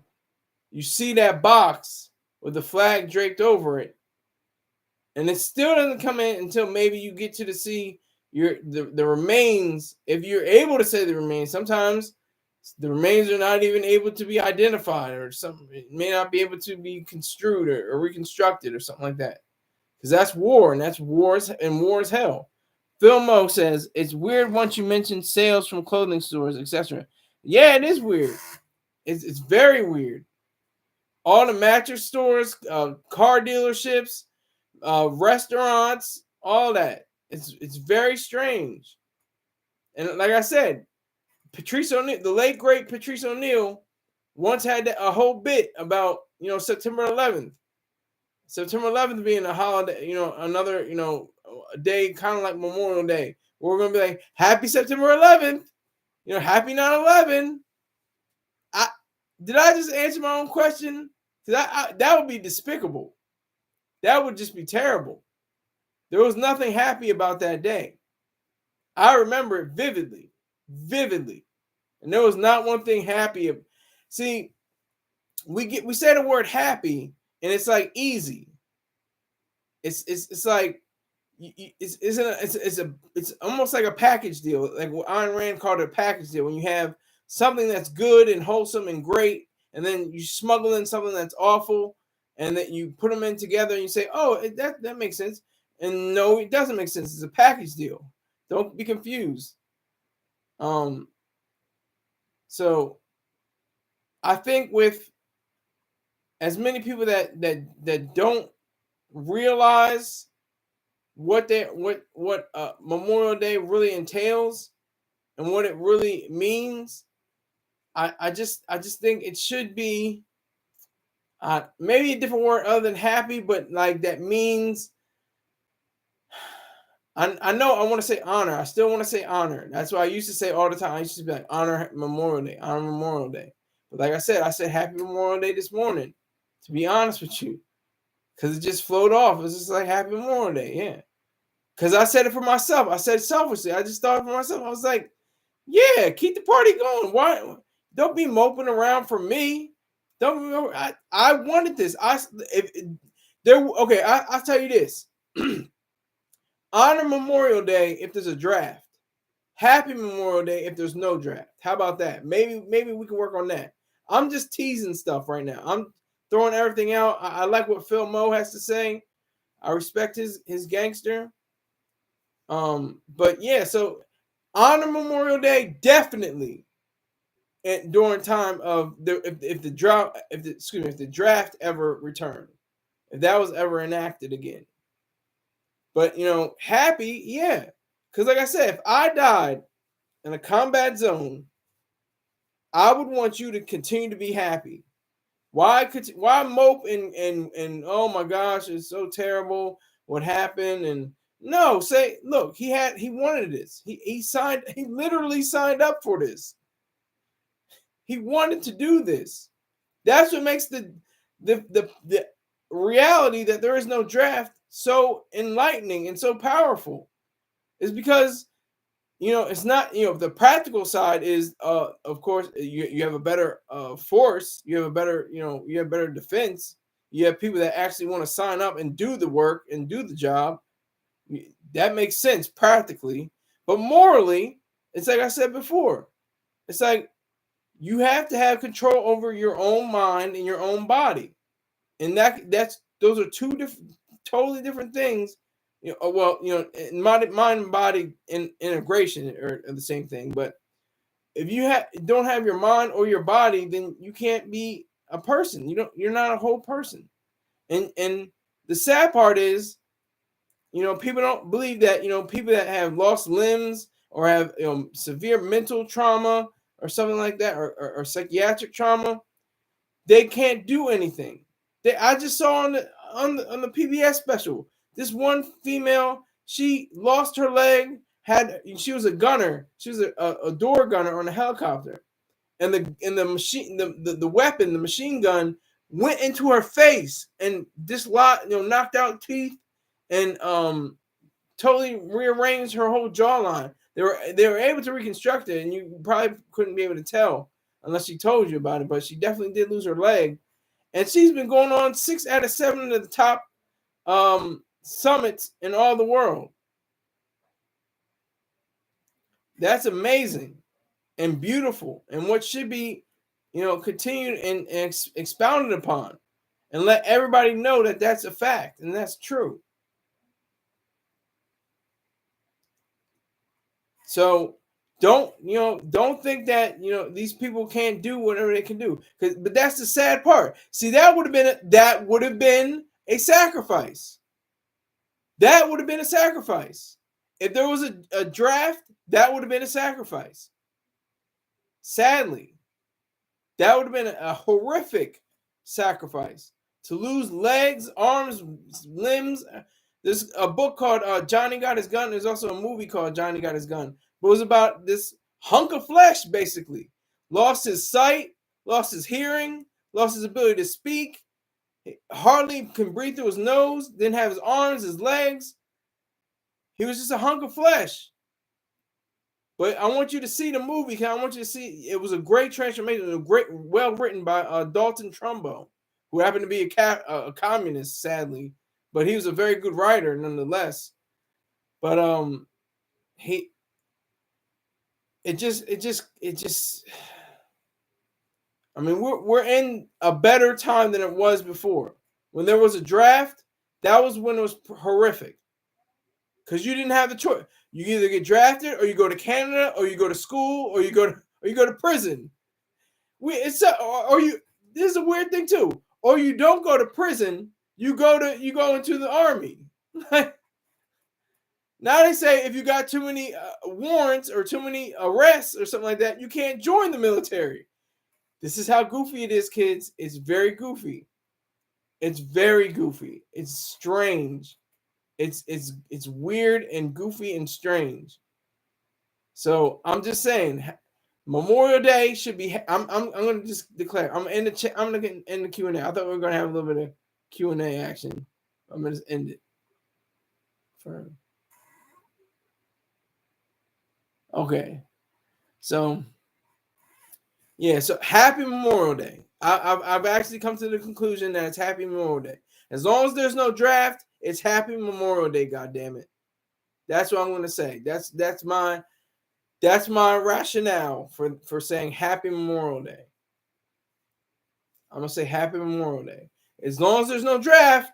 you see that box with the flag draped over it. And it still doesn't come in until maybe you get to see the remains. If you're able to say the remains, sometimes the remains are not even able to be identified, or something. It may not be able to be construed or reconstructed or something like that. Because that's war, and that's war is hell. Phil Mo says it's weird once you mention sales from clothing stores, etc. Yeah, it is weird. It's very weird. All the mattress stores, car dealerships, restaurants, all that. It's very strange. And like I said, Patrice O'Neal, the late great Patrice O'Neal, once had a whole bit about September 11th. September 11th being a holiday, another a day kind of like Memorial Day. We're gonna be like, Happy September 11th, Happy 9/11. Did I just answer my own question? Because that would be despicable. That would just be terrible. There was nothing happy about that day. I remember it vividly, vividly, and there was not one thing happy. See, we say the word happy, and it's like easy. It's like it's almost like a package deal. Like what Ayn Rand called it, a package deal. When you have something that's good and wholesome and great, and then you smuggle in something that's awful, and that you put them in together, and you say, "Oh, that makes sense." And no, it doesn't make sense. It's a package deal. Don't be confused. So I think with as many people that don't realize what Memorial Day really entails and what it really means, I just think it should be maybe a different word other than happy, but like that means I know I want to say honor. I still want to say honor. That's what I used to say all the time. I used to be like honor Memorial Day, honor Memorial Day. But like I said Happy Memorial Day this morning, to be honest with you, because it just flowed off. It was just like Happy Memorial Day, yeah. Because I said it for myself. I said selfishly. I just thought for myself. I was like, yeah, keep the party going. Why? Don't be moping around for me. Don't. I wanted this. I'll tell you this. Honor Memorial Day if there's a draft. Happy Memorial Day if there's no draft. How about that? Maybe we can work on that. I'm just teasing stuff right now. I'm throwing everything out. I like what Phil Mo has to say. I respect his gangster. But yeah, so honor Memorial Day definitely. And during time of if the draft ever returned, if that was ever enacted again. But happy, yeah, because like I said, if I died in a combat zone, I would want you to continue to be happy. Why mope and oh my gosh, it's so terrible what happened? And no, say, look, he wanted this. He literally signed up for this. He wanted to do this. That's what makes the reality that there is no draft so enlightening and so powerful. Is because it's not, the practical side is of course you have a better force, you have a better, you have better defense, you have people that actually want to sign up and do the work and do the job. That makes sense practically, but morally, it's like I said before, it's like you have to have control over your own mind and your own body, and those are two totally different things. Mind and body integration are the same thing. But if you don't have your mind or your body, then you can't be a person. You're not a whole person. And the sad part is, people don't believe that, people that have lost limbs or have severe mental trauma or something like that, or psychiatric trauma, they can't do anything. I just saw on the PBS special, this one female, she lost her leg. She was a gunner. She was a door gunner on a helicopter, and the machine, the weapon, the machine gun went into her face and knocked out teeth and totally rearranged her whole jawline. They were able to reconstruct it, and you probably couldn't be able to tell unless she told you about it. But she definitely did lose her leg, and she's been going on 6 out of 7 of the top summits in all the world. That's amazing and beautiful, and what should be, continued and expounded upon, and let everybody know that that's a fact and that's true. So don't think that these people can't do whatever they can do. But that's the sad part. See, that would have been a sacrifice. That would have been a sacrifice. If there was a draft, that would have been a sacrifice. Sadly, that would have been a horrific sacrifice. To lose legs, arms, limbs. There's a book called Johnny Got His Gun. There's also a movie called Johnny Got His Gun. But it was about this hunk of flesh, basically. Lost his sight, lost his hearing, lost his ability to speak. Hardly can breathe through his nose. Didn't have his arms, his legs. He was just a hunk of flesh. But I want you to see the movie. I want you to see it was a great transformation. It was well written by Dalton Trumbo, who happened to be a communist, sadly, but he was a very good writer nonetheless. But it just. I mean, we're in a better time than it was before. When there was a draft, that was when it was horrific, because you didn't have the choice. You either get drafted, or you go to Canada, or you go to school, or you go to prison. This is a weird thing too. Or you don't go to prison, you go into the army. Now they say if you got too many warrants or too many arrests or something like that, you can't join the military. This is how goofy it is, kids. It's very goofy. It's very goofy. It's strange. It's weird and goofy and strange. So I'm just saying, Memorial Day should be. I'm going to just declare. I'm going to end the Q&A. I thought we were going to have a little bit of Q&A action. I'm going to just end it. Okay. So yeah. So happy Memorial Day. I've actually come to the conclusion that it's happy Memorial Day. As long as there's no draft, it's happy Memorial Day. God damn it. That's what I'm going to say. That's my rationale for saying happy Memorial Day. I'm going to say happy Memorial Day. As long as there's no draft,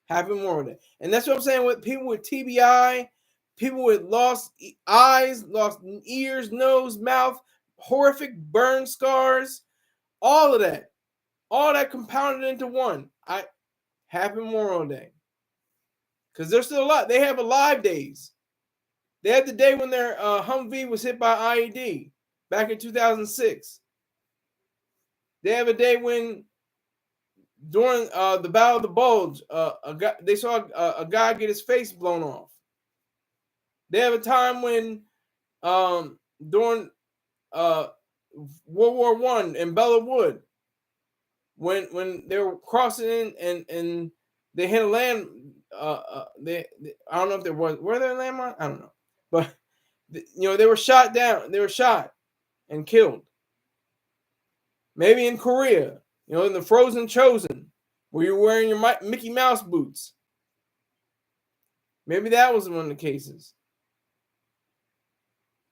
happy Memorial Day. And that's what I'm saying with people with TBI, people with lost eyes, lost ears, nose, mouth, horrific burn scars, all of that. All that compounded into one. Happy Memorial Day. Because there's still a lot. They have alive days. They had the day when their Humvee was hit by IED back in 2006. They have a day when, during the Battle of the Bulge, they saw a guy get his face blown off. They have a time when, during World War I in Bella Wood, when they were crossing in and they hit a land. I don't know if were there a landmine? I don't know, but they were shot down. They were shot and killed. Maybe in Korea, in the Frozen Chosen, where you're wearing your Mickey Mouse boots. Maybe that was one of the cases.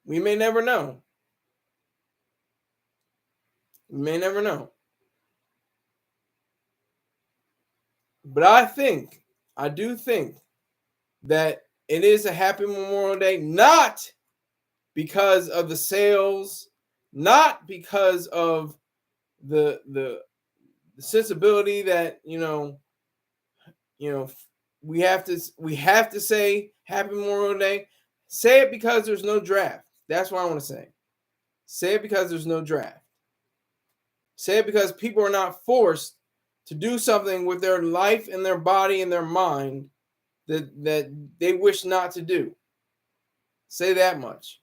We may never know. We may never know. But I do think that it is a happy Memorial Day, not because of the sales, not because of the sensibility that we have to say happy Memorial Day. Say it because there's no draft. That's what I want to say. Say it because there's no draft. Say it because people are not forced to do something with their life and their body and their mind that they wish not to do. Say that much.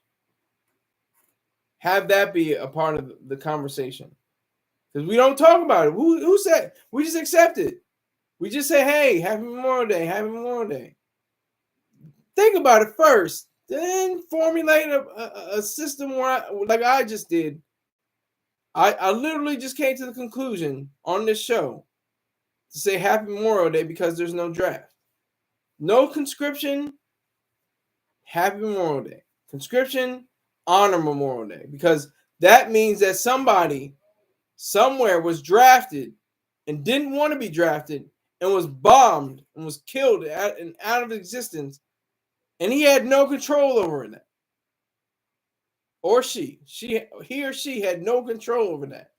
Have that be a part of the conversation. Because we don't talk about it. Who said? We just accept it. We just say, hey, happy Memorial Day, happy Memorial Day. Think about it first. Then formulate a system like I just did. I literally just came to the conclusion on this show to say happy Memorial Day because there's no draft. No conscription, happy Memorial Day. Conscription, honor Memorial Day. Because that means that somebody somewhere was drafted and didn't want to be drafted and was bombed and was killed and out of existence. And he had no control over that. or he or she had no control over that.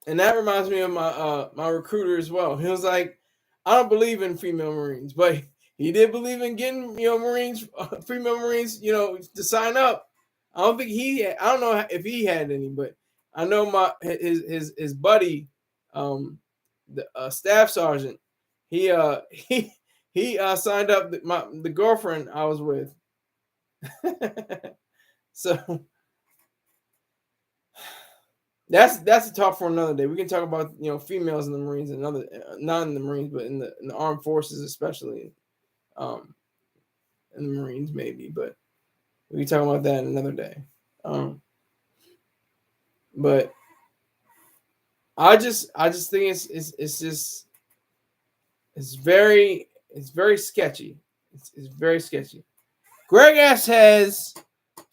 And that reminds me of my recruiter as well. He was like, I don't believe in female Marines, but he did believe in getting Marines, female Marines, to sign up. I don't know if he had any, but I know his buddy, the staff sergeant, he he signed up the girlfriend I was with. So that's a talk for another day. We can talk about females in the Marines and other not in the Marines, but in the armed forces, especially in the Marines maybe. But we can talk about that another day. But I just think it's very sketchy. It's very sketchy. Greg S has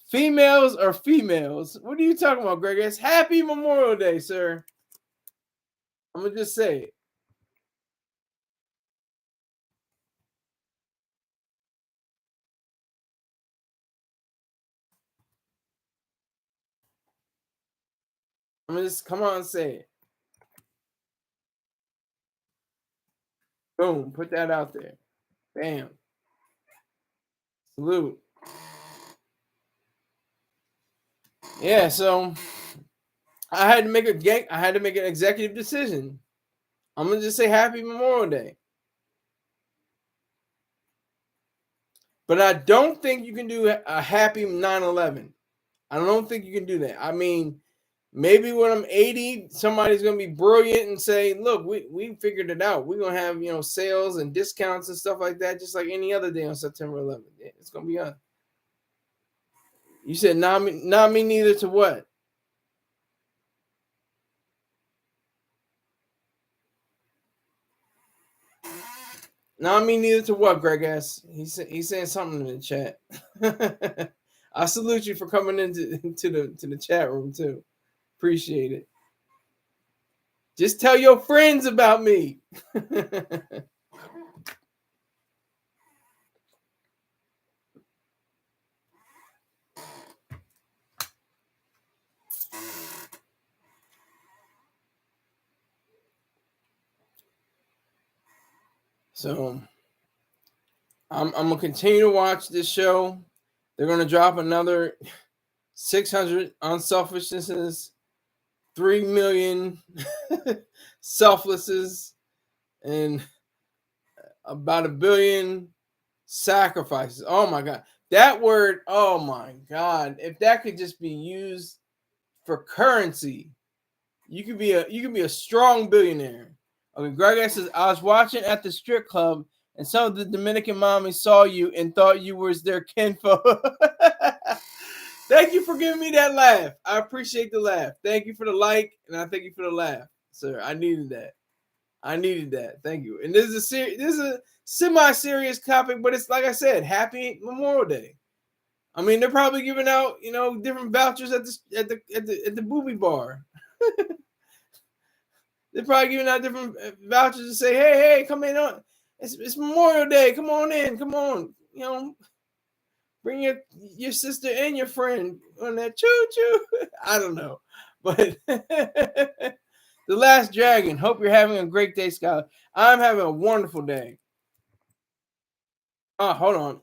females or females. What are you talking about, Greg S? Happy Memorial Day, sir. I'm gonna just say it. I'm gonna just come on and say it. Boom, put that out there. Bam. Salute. Yeah, so I had to make an executive decision. I'm gonna just say Happy Memorial Day. But I don't think you can do a happy 9/11. I don't think you can do that. I mean, maybe when I'm 80, somebody's gonna be brilliant and say, "Look, we figured it out. We're gonna have sales and discounts and stuff like that, just like any other day on September 11th. It's gonna be on." You said not me neither to what? Not me neither to what, Greg S. He's saying something in the chat. I salute you for coming into the chat room too. Appreciate it. Just tell your friends about me. So I'm gonna continue to watch this show. They're gonna drop another 600 unselfishnesses, 3 million selflesses, and about 1 billion sacrifices. Oh my god. That word, oh my god. If that could just be used for currency, you could be a strong billionaire. Okay, Greg says, I was watching at the strip club and some of the Dominican mommies saw you and thought you was their kinfolk. Thank you for giving me that laugh. I appreciate the laugh. Thank you for the like, and I thank you for the laugh, sir. I needed that. Thank you. And this is a semi-serious topic, but it's like I said, Happy Memorial Day. I mean, they're probably giving out, different vouchers at the booby bar. They're probably giving out different vouchers to say, hey, come in on. It's Memorial Day. Come on in. Come on. Bring your sister and your friend on that choo-choo. I don't know. But The Last Dragon. Hope you're having a great day, Skylar. I'm having a wonderful day. Oh, hold on.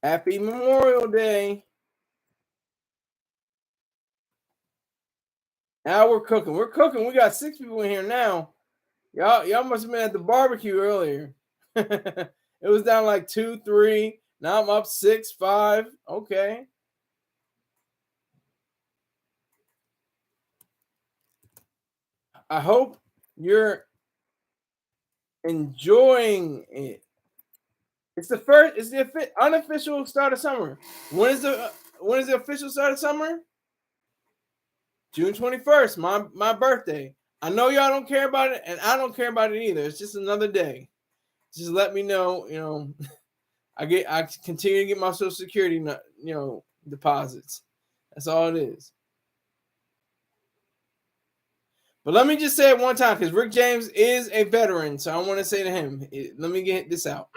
Happy Memorial Day. Now we're cooking. We got 6 people in here now. Y'all must have been at the barbecue earlier. It was down like 2, 3. Now I'm up 6, 5. Okay. I hope you're enjoying it. It's the unofficial start of summer. When is the official start of summer? June 21st, my birthday. I know y'all don't care about it, and I don't care about it either. It's just another day. Just let me know, I continue to get my Social Security, deposits. That's all it is. But let me just say it one time, because Rick James is a veteran, so I want to say to him, let me get this out.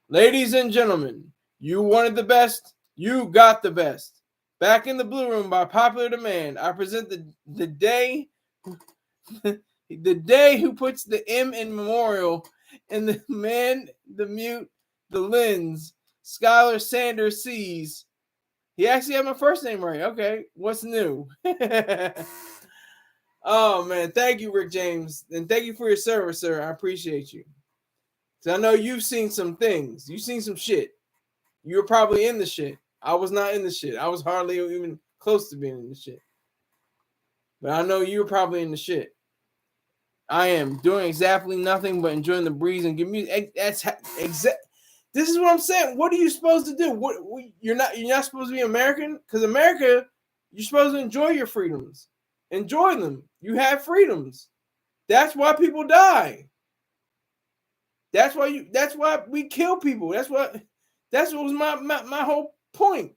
Ladies and gentlemen, you wanted the best, you got the best. Back in the Blue Room by popular demand, I present the day the day who puts the M in memorial and the man, the mute, the lens, Skylar Sanders sees. He actually had my first name right. Okay, what's new? Oh man, thank you, Rick James, and thank you for your service, sir. I appreciate you. So I know you've seen some things. You've seen some shit. You were probably in the shit. I was not in the shit. I was hardly even close to being in the shit. But I know you were probably in the shit. I am doing exactly nothing but enjoying the breeze and give me. That's exact. This is what I'm saying. What are you supposed to do? You're not supposed to be American, because America, you're supposed to enjoy your freedoms. Enjoy them. You have freedoms. That's why people die. That's why we kill people. That's what was my whole point.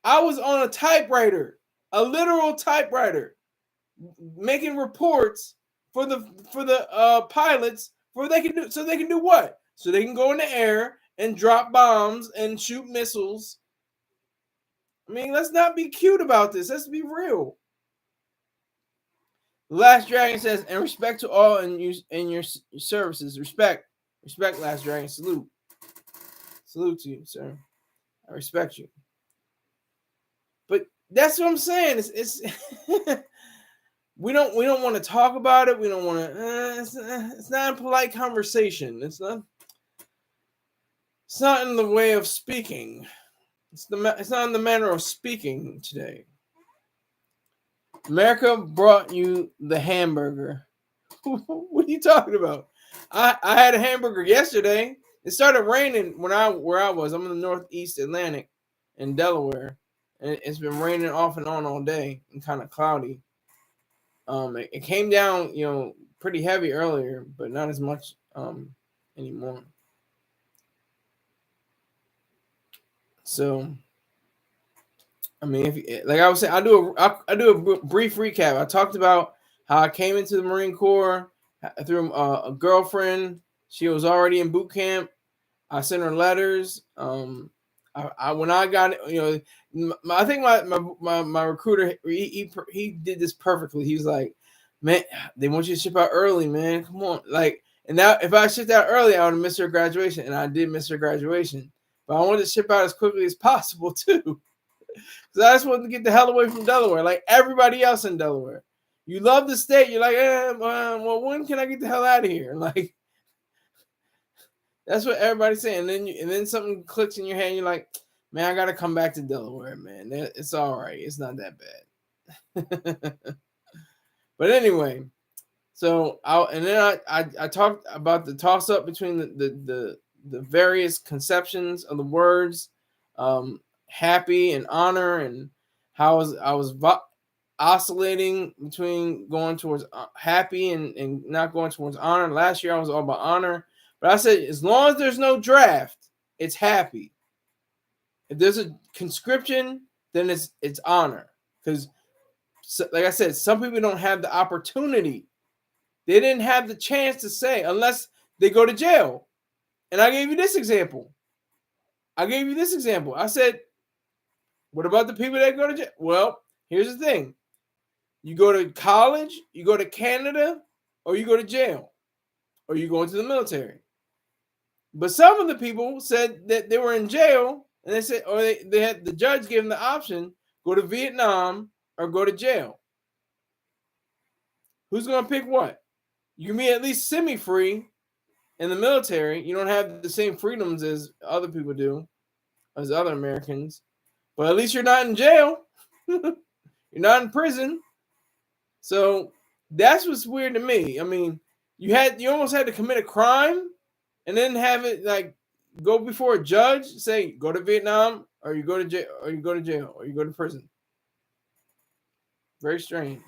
I was on a typewriter, a literal typewriter, making reports for the pilots so they can do what? So they can go in the air and drop bombs and shoot missiles. I mean, let's not be cute about this. Let's be real. The Last Dragon says, and respect to all in your services. Respect, Last Dragon. Salute to you, sir. I respect you. But that's what I'm saying. It's we don't want to talk about it. We don't want to. It's not a polite conversation. It's not in the way of speaking. It's not in the manner of speaking today. America brought you the hamburger. What are you talking about? I had a hamburger yesterday. It started raining where I was. I'm in the Northeast Atlantic in Delaware, and it's been raining off and on all day and kind of cloudy. It came down, pretty heavy earlier, but not as much anymore. So, I mean, like I was saying, I do a brief recap. I talked about how I came into the Marine Corps through a girlfriend. She was already in boot camp. I sent her letters. When I got it, I think my recruiter he did this perfectly. He was like, "Man, they want you to ship out early, man. Come on!" Like, and now if I shipped out early, I would have missed her graduation, and I did miss her graduation. But I wanted to ship out as quickly as possible too. So I just wanted to get the hell away from Delaware, like everybody else in Delaware. You love the state. You're like, well, when can I get the hell out of here? Like, that's what everybody's saying. And then something clicks in your head. And you're like, man, I got to come back to Delaware, man. It's all right. It's not that bad. But anyway, so I talked about the toss up between the various conceptions of the words. Happy and honor, and how I was oscillating between going towards happy and not going towards honor. Last year I was all about honor, but I said as long as there's no draft, it's happy. If there's a conscription, then it's honor, because like I said, some people don't have the opportunity. They didn't have the chance to say unless they go to jail. And I gave you this example. I said, what about the people that go to jail? Well, here's the thing. You go to college, you go to Canada, or you go to jail, or you go into the military. But some of the people said that they were in jail, and they said, or they had the judge gave them the option, go to Vietnam or go to jail. Who's going to pick what? You can be at least semi-free in the military. You don't have the same freedoms as other people do, as other Americans. But at least you're not in jail. You're not in prison. So that's what's weird to me. I mean, you almost had to commit a crime and then have it like go before a judge, say go to Vietnam or you go to jail or you go to prison. Very strange.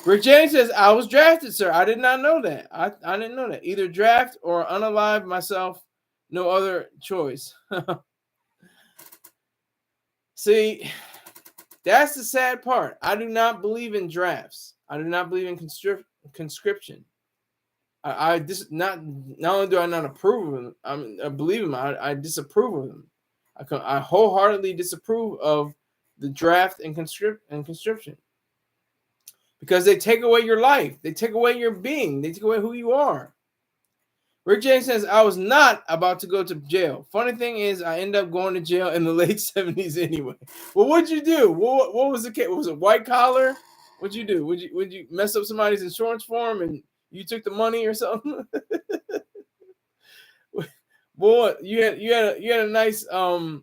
Rick James says, I was drafted, sir. I did not know that. I didn't know that. Either draft or unalive myself. No other choice. See, that's the sad part. I do not believe in drafts. I do not believe in conscription. Not only do I not approve of them, I believe them. I disapprove of them. I wholeheartedly disapprove of the draft and conscription because they take away your life. They take away your being. They take away who you are. Rick James says, I was not about to go to jail. Funny thing is, I ended up going to jail in the late 70s anyway. Well, what'd you do? What was the case? Was it white collar? What'd you do? Would you mess up somebody's insurance form and you took the money or something? Boy, you had a nice what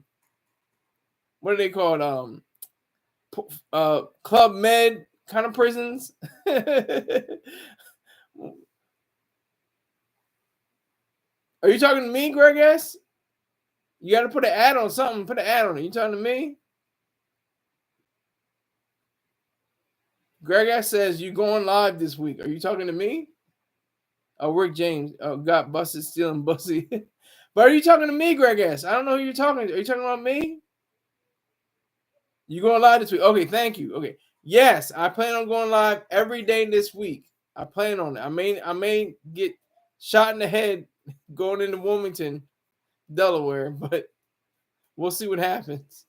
are they called? Club Med kind of prisons. Are you talking to me, Greg S? You got to put an ad on something. Put an ad on it. You talking to me? Greg S says you going live this week. Are you talking to me? Oh, Rick James got busted stealing bussy. But are you talking to me, Greg S? I don't know who you're talking to. Are you talking about me? You going live this week? Okay, thank you. Okay, yes, I plan on going live every day this week. I plan on it. I may get shot in the head going into Wilmington, Delaware, but we'll see what happens.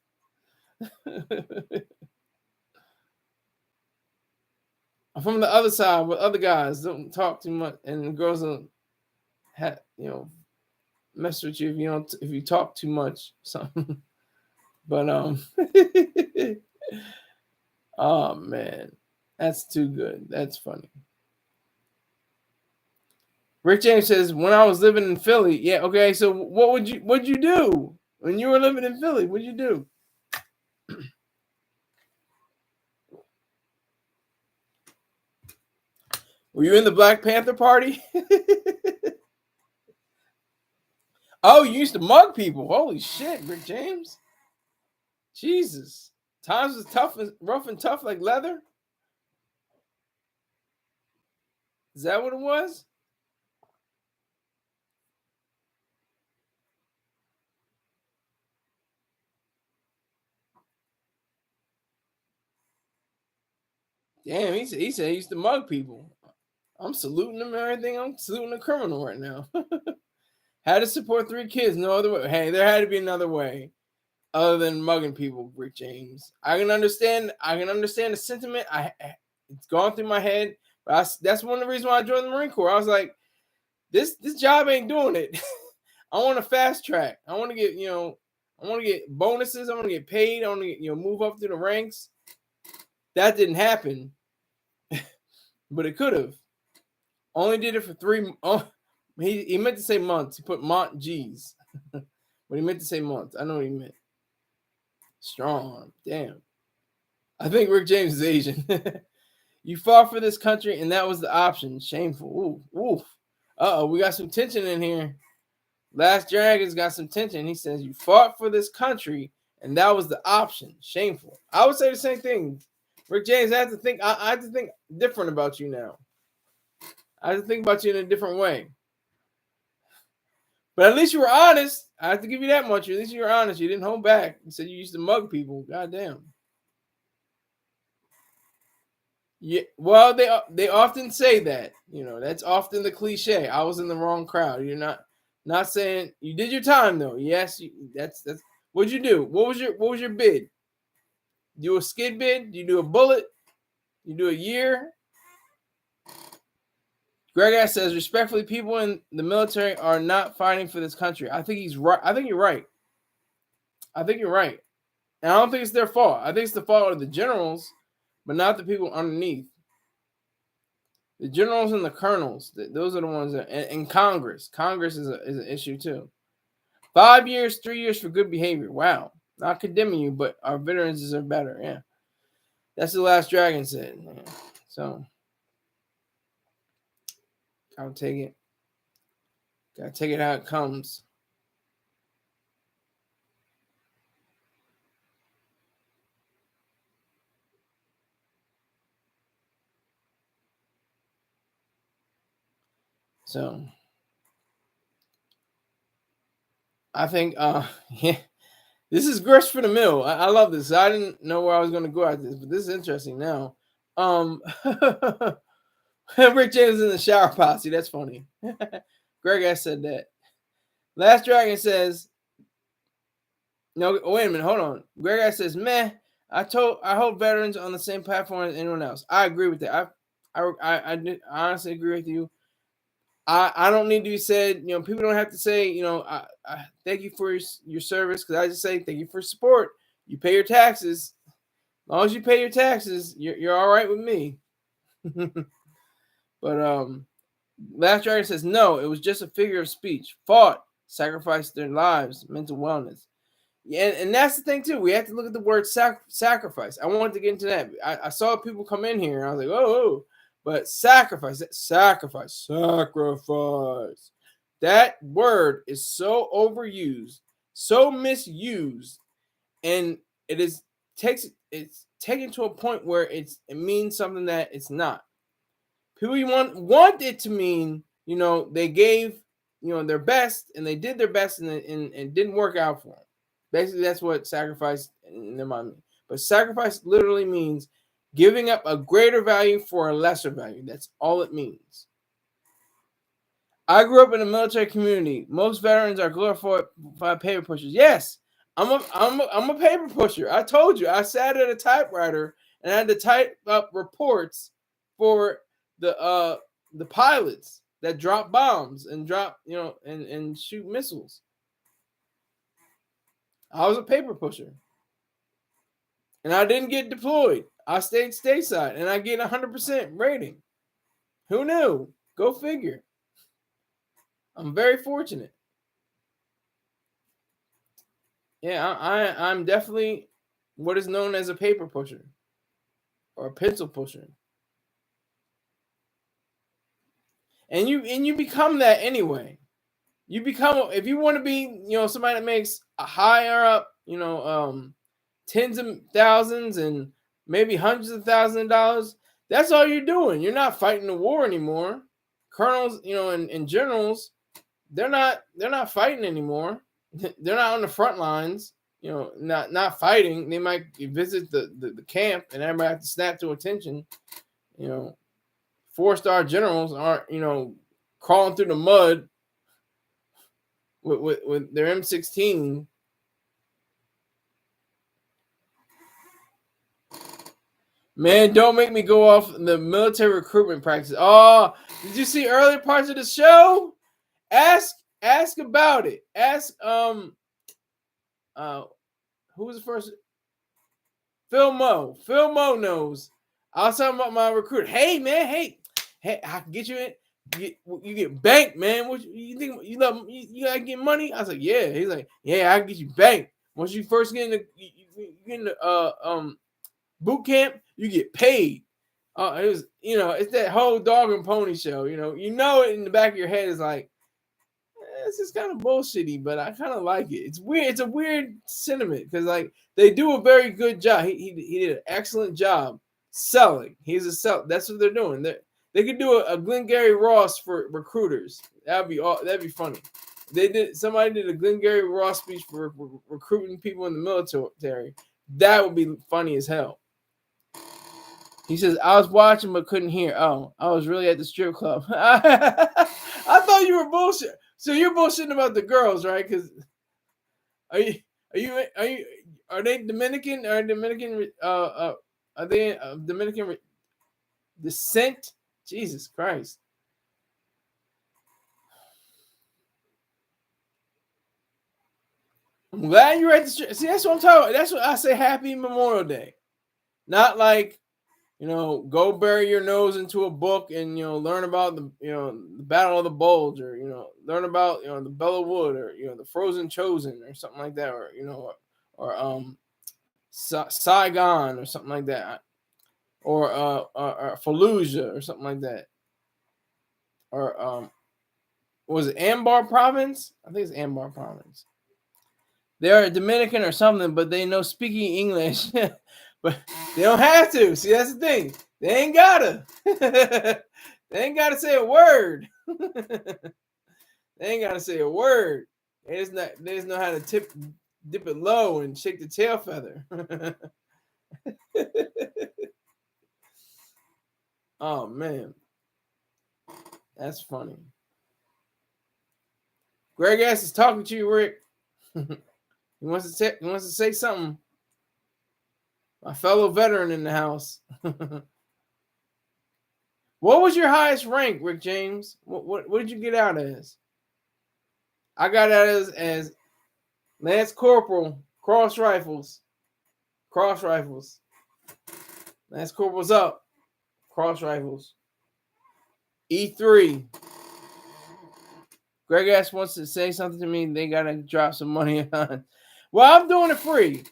I'm from the other side with other guys. Don't talk too much, and the girls don't mess with you if you talk too much. Something. But oh man, that's too good. That's funny. Rick James says, when I was living in Philly, yeah, okay. So what'd you do when you were living in Philly? What'd you do? Were you in the Black Panther Party? Oh, you used to mug people. Holy shit, Rick James. Jesus. Times was tough and rough and tough like leather. Is that what it was? Damn, he said he used to mug people. I'm saluting him and everything. I'm saluting a criminal right now. Had to support 3 kids. No other way. Hey, there had to be another way other than mugging people, Rick James. I can understand the sentiment. It's gone through my head. But that's one of the reasons why I joined the Marine Corps. I was like, this job ain't doing it. I want a fast track. I want to get bonuses. I want to get paid. I want to get, move up through the ranks. That didn't happen, but it could have. Only did it for 3. Oh, he meant to say months. He put G's, but he meant to say months. I know what he meant. Strong, damn. I think Rick James is Asian. You fought for this country, and that was the option. Shameful. Ooh. We got some tension in here. Last Dragon's got some tension. He says you fought for this country, and that was the option. Shameful. I would say the same thing. Rick James, I have to think different about you now. I have to think about you in a different way. But at least you were honest. I have to give you that much. At least you were honest. You didn't hold back. You said you used to mug people. God damn. Yeah. Well, they often say that. That's often the cliche. I was in the wrong crowd. You're not saying you did your time though. Yes, that's what'd you do? What was your bid? Do a skid bid? Do you do a bullet? You do a year? Greg S says, respectfully, people in the military are not fighting for this country. I think he's right. I think you're right. And I don't think it's their fault. I think it's the fault of the generals, but not the people underneath. The generals and the colonels, those are the ones that, and Congress. Congress is an issue too. 5 years, 3 years for good behavior. Wow. Not condemning you, but our veterans deserve better. Yeah. That's the last Dragon said. Yeah. So I'll take it. Gotta take it how it comes. So I think yeah, this is grist for the mill. I love this. I didn't know where I was going to go at this, but this is interesting now. Rick James in the shower posse. That's funny. Greg S said that. Last Dragon says, no, wait a minute, hold on. Greg S says, meh. I hope veterans on the same platform as anyone else. I agree with that. I honestly agree with you. I don't need to be said. People don't have to say. I thank you for your service, because I just say thank you for support. You pay your taxes. As long as you pay your taxes, you're all right with me. But Last Dragon says no. It was just a figure of speech. Fought, sacrificed their lives, mental wellness. Yeah, and that's the thing too. We have to look at the word sacrifice. I wanted to get into that. I saw people come in here, and I was like, oh. But sacrifice. That word is so overused, so misused, and it's taken to a point where it means something that it's not. People want it to mean, they gave, their best, and they did their best, and it didn't work out for them. Basically, that's what sacrifice in their mind means. But sacrifice literally means giving up a greater value for a lesser value. That's all it means. I grew up in a military community. Most veterans are glorified paper pushers. Yes, I'm a paper pusher. I told you. I sat at a typewriter and I had to type up reports for the pilots that drop bombs and drop, and shoot missiles. I was a paper pusher. And I didn't get deployed. I stayed stateside, and I get 100% rating. Who knew? Go figure. I'm very fortunate. Yeah, I'm definitely what is known as a paper pusher or a pencil pusher. And you become that anyway. You become, if you want to be, somebody that makes a higher up, tens of thousands and maybe hundreds of thousands of dollars. That's all you're doing. You're not fighting the war anymore. Colonels, and generals, they're not fighting anymore. They're not on the front lines. Not fighting. They might visit the camp, and everybody have to snap to attention. 4-star generals aren't, crawling through the mud with their M16. Man, don't make me go off the military recruitment practice. Oh, did you see earlier parts of the show? Ask about it. Ask who was the first? Phil Mo. Phil Mo knows. I was talking about my recruiter. Hey man, hey, I can get you in. You get banked, man. What you think? You gotta get money? I was like, yeah. He's like, yeah, I can get you banked. Once you first get in the boot camp, you get paid. It was, it's that whole dog and pony show. It in the back of your head is like, this is kind of bullshitty, but I kind of like it. It's weird. It's a weird sentiment because like they do a very good job. He did an excellent job selling. He's a sell. That's what they're doing. They could do a Glengarry Ross for recruiters. That'd be funny. Somebody did a Glengarry Ross speech for recruiting people in the military. That would be funny as hell. He says, I was watching but couldn't hear. Oh, I was really at the strip club. I thought you were bullshit. So you're bullshitting about the girls, right? Because are they Dominican? Are they of Dominican descent? Jesus Christ. I'm glad you're at the strip. See, that's what I'm talking about. That's what I say. Happy Memorial Day. Not like, go bury your nose into a book and, learn about the Battle of the Bulge, or, learn about, the Bella Wood, or, the Frozen Chosen, or something like that, or Saigon, or something like that, or Fallujah, or something like that, or was it Anbar Province? I think it's Anbar Province. They're Dominican or something, but they know speaking English. But they don't have to. See, that's the thing. They ain't gotta. They ain't gotta say a word. They ain't gotta say a word. They just know how to dip it low and shake the tail feather. Oh man, that's funny. Greg S is talking to you, Rick. He wants to say something. My fellow veteran in the house. What was your highest rank, Rick James? What did you get out as? I got out as Lance Corporal, cross rifles. Cross rifles. Lance Corporal's up. Cross rifles. E3. Greg S wants to say something to me. They gotta drop some money on. Well, I'm doing it free.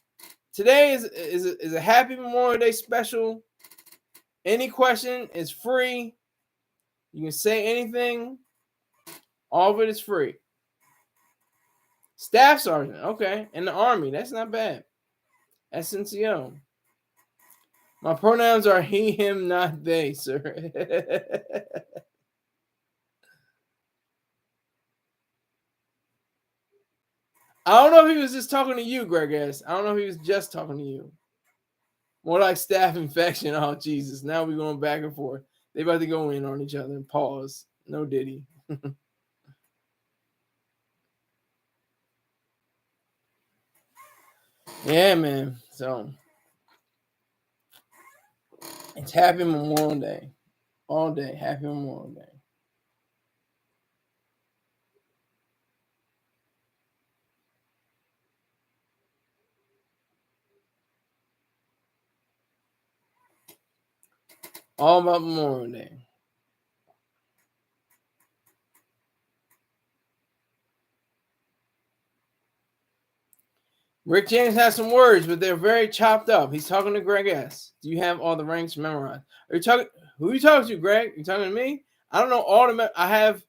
Today is a Happy Memorial Day special. Any question is free. You can say anything. All of it is free. Staff sergeant, okay, in the Army. That's not bad. SNCO. My pronouns are he, him, not they, sir. I don't know if he was just talking to you, Greg S. I don't know if he was just talking to you. More like staph infection. Oh, Jesus. Now we're going back and forth. They about to go in on each other and pause. No Diddy. Yeah, man. So it's Happy Memorial Day. All day. Happy Memorial Day. All about Memorial Day. Rick James has some words, but they're very chopped up. He's talking to Greg S. Do you have all the ranks memorized? Are you talking? Who are you talking to, Greg? You talking to me? I don't know all the. I have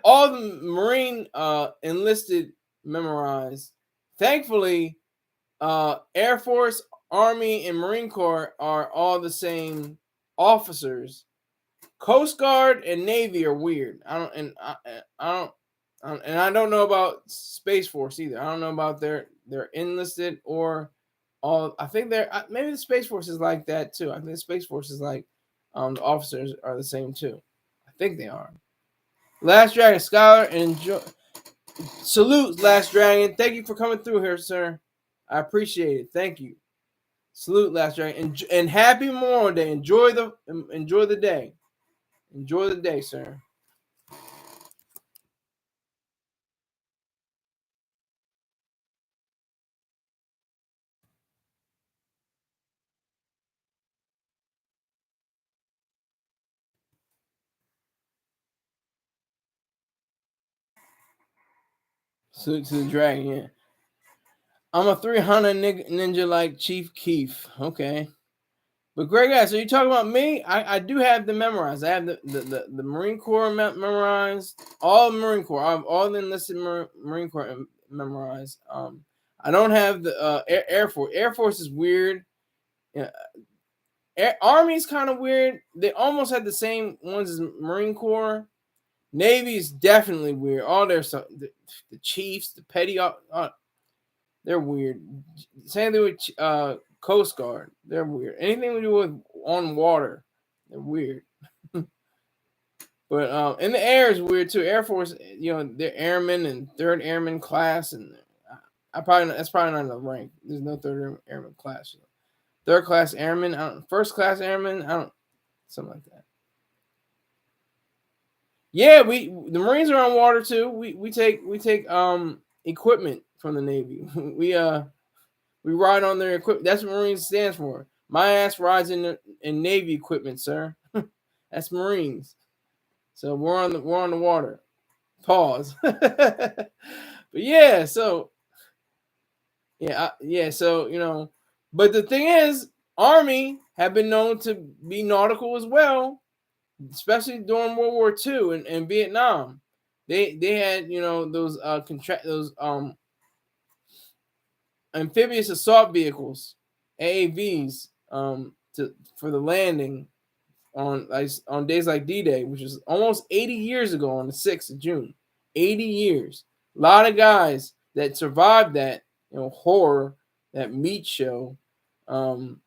all the Marine enlisted memorized. Thankfully, Air Force, Army, and Marine Corps are all the same officers. Coast Guard and Navy are weird. I don't know about Space Force either. I don't know about their enlisted or all. I think they're maybe the Space Force is like that too. I think the Space Force is like the officers are the same too. I think they are. Last Dragon Scholar and enjoy. Salute, Last Dragon. Thank you for coming through here, sir. I appreciate it. Thank you. Salute, Last Dragon, and Happy Memorial Day. Enjoy the day. Enjoy the day, sir. Salute to the dragon, yeah. I'm a 300 ninja like Chief Keef. Okay. But Greg S, are you talking about me? I do have them memorized. I have the Marine Corps memorized. All Marine Corps. I have all the enlisted Marine Corps memorized. I don't have the Air Force. Air Force is weird. Yeah. Army's kind of weird. They almost had the same ones as Marine Corps. Navy is definitely weird. All their stuff, the chiefs, the petty, they're weird. Same thing with Coast Guard. They're weird. Anything we do with on water, they're weird. But in the air is weird too. Air Force, they're airmen and third airman class, and that's probably not a rank. There's no third airman class. Third class airman, first class airman, something like that. Yeah, the Marines are on water too. We take equipment from the Navy. we ride on their equipment. That's what Marines stands for. My ass rides in Navy equipment, sir. That's Marines. So we're on the water. Pause. But yeah, so so but the thing is, Army have been known to be nautical as well, especially during World War II and Vietnam. They had those amphibious assault vehicles, AAVs, for the landing on days like D-Day, which is almost 80 years ago on the 6th of June. 80 years. A lot of guys that survived that, horror, that meat show. We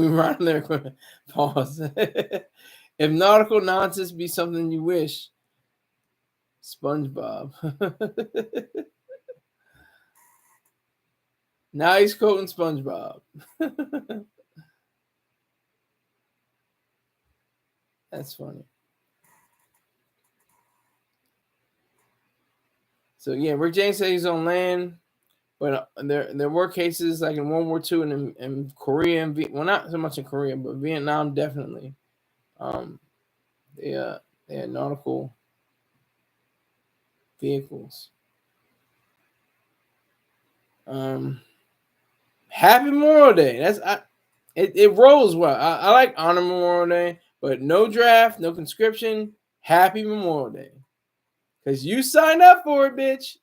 right there. Pause. If nautical nonsense be something you wish, SpongeBob. Now he's quoting SpongeBob. That's funny. So yeah, Rick James said he's on land, but there were cases like in World War II and in Korea and well, not so much in Korea, but Vietnam definitely. They had nautical vehicles. Happy Memorial Day. It rolls well. I like Honor Memorial Day, but no draft, no conscription. Happy Memorial Day, because you signed up for it, bitch.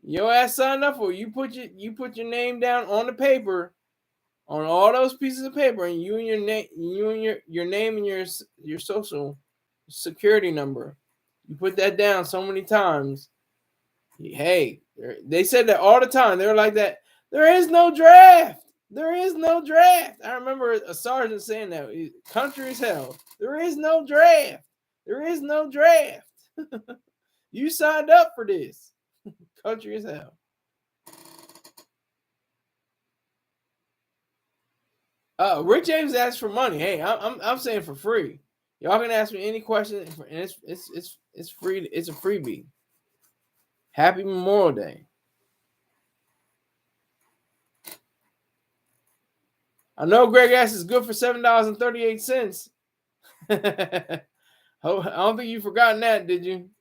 Your ass signed up for it. You put your name down on the paper, on all those pieces of paper, and your name and your social security number. You put that down so many times. Hey, they said that all the time. They're like that. There is no draft. There is no draft. I remember a sergeant saying that. Country as hell. There is no draft. There is no draft. You signed up for this. Country as hell. Rick James asked for money. Hey, I'm saying for free. Y'all can ask me any question, and it's free. It's a freebie. Happy Memorial Day. I know Greg Ass is good for $7.38. I don't think you've forgotten that, did you?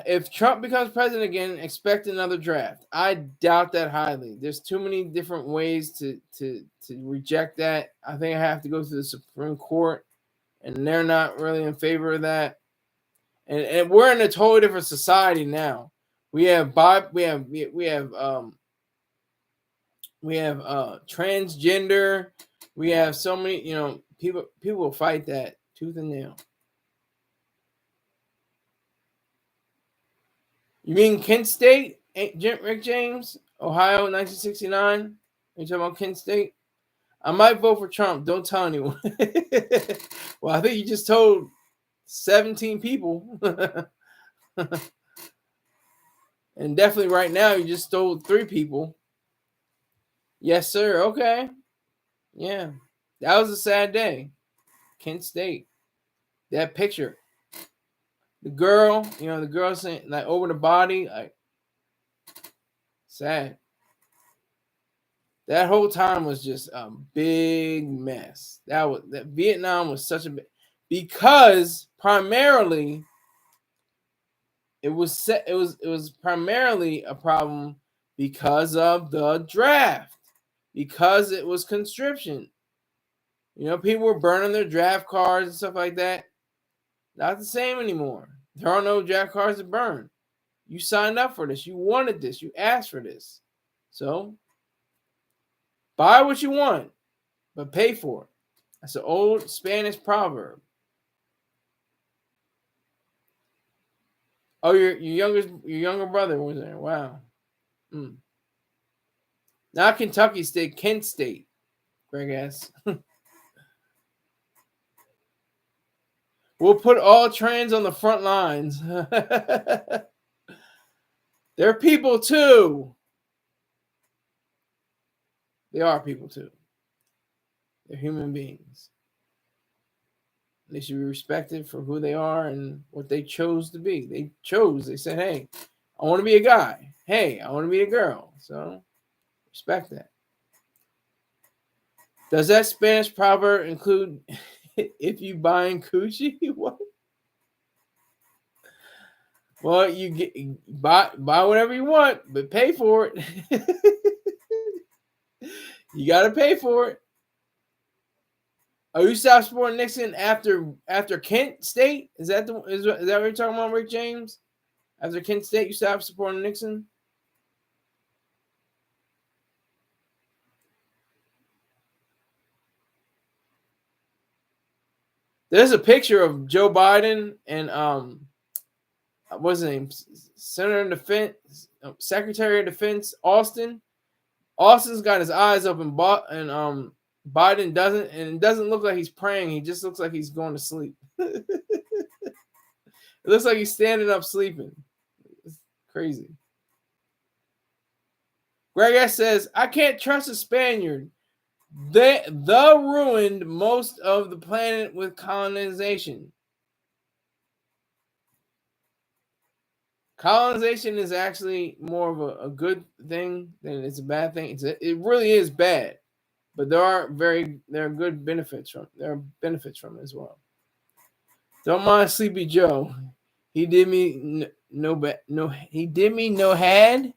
If Trump becomes president again, expect another draft. I doubt that highly. There's too many different ways to reject that. I think I have to go to the Supreme Court, and they're not really in favor of that. And we're in a totally different society now. We have transgender. We have so many, people will fight that tooth and nail. You mean Kent State, Rick James, Ohio, 1969? Are you talking about Kent State? I might vote for Trump. Don't tell anyone. Well, I think you just told 17 people. And definitely right now, you just told 3 people. Yes, sir. Okay. Yeah. That was a sad day. Kent State. That picture. The girl, the girl saying like over the body, like sad. That whole time was just a big mess. That Vietnam was such a because primarily it was primarily a problem because of the draft, because it was conscription. People were burning their draft cards and stuff like that. Not the same anymore. There are no draft cards to burn. You signed up for this. You wanted this. You asked for this. So buy what you want, but pay for it. That's an old Spanish proverb. Oh, your younger brother was there. Wow. Not Kentucky State, Kent State. Greg ass. We'll put all trans on the front lines. They're people too. They are people too. They're human beings. They should be respected for who they are and what they chose to be. They said, hey, I want to be a guy. Hey, I want to be a girl. So respect that. Does that Spanish proverb include if you buying coochie? What? Well, you buy whatever you want, but pay for it. You gotta pay for it. Oh, you stopped supporting Nixon after Kent State? Is that what you're talking about, Rick James? After Kent State, you stopped supporting Nixon? There's a picture of Joe Biden and what's his name? Senator of Defense, Secretary of Defense Austin. Austin's got his eyes open, and Biden doesn't, and it doesn't look like he's praying. He just looks like he's going to sleep. It looks like he's standing up sleeping. It's crazy. Greg S says, I can't trust a Spaniard. They ruined most of the planet with colonization. Colonization is actually more of a good thing than it's a bad thing. It really is bad, but there are good benefits from it as well. Don't mind Sleepy Joe. He did me he did me no had.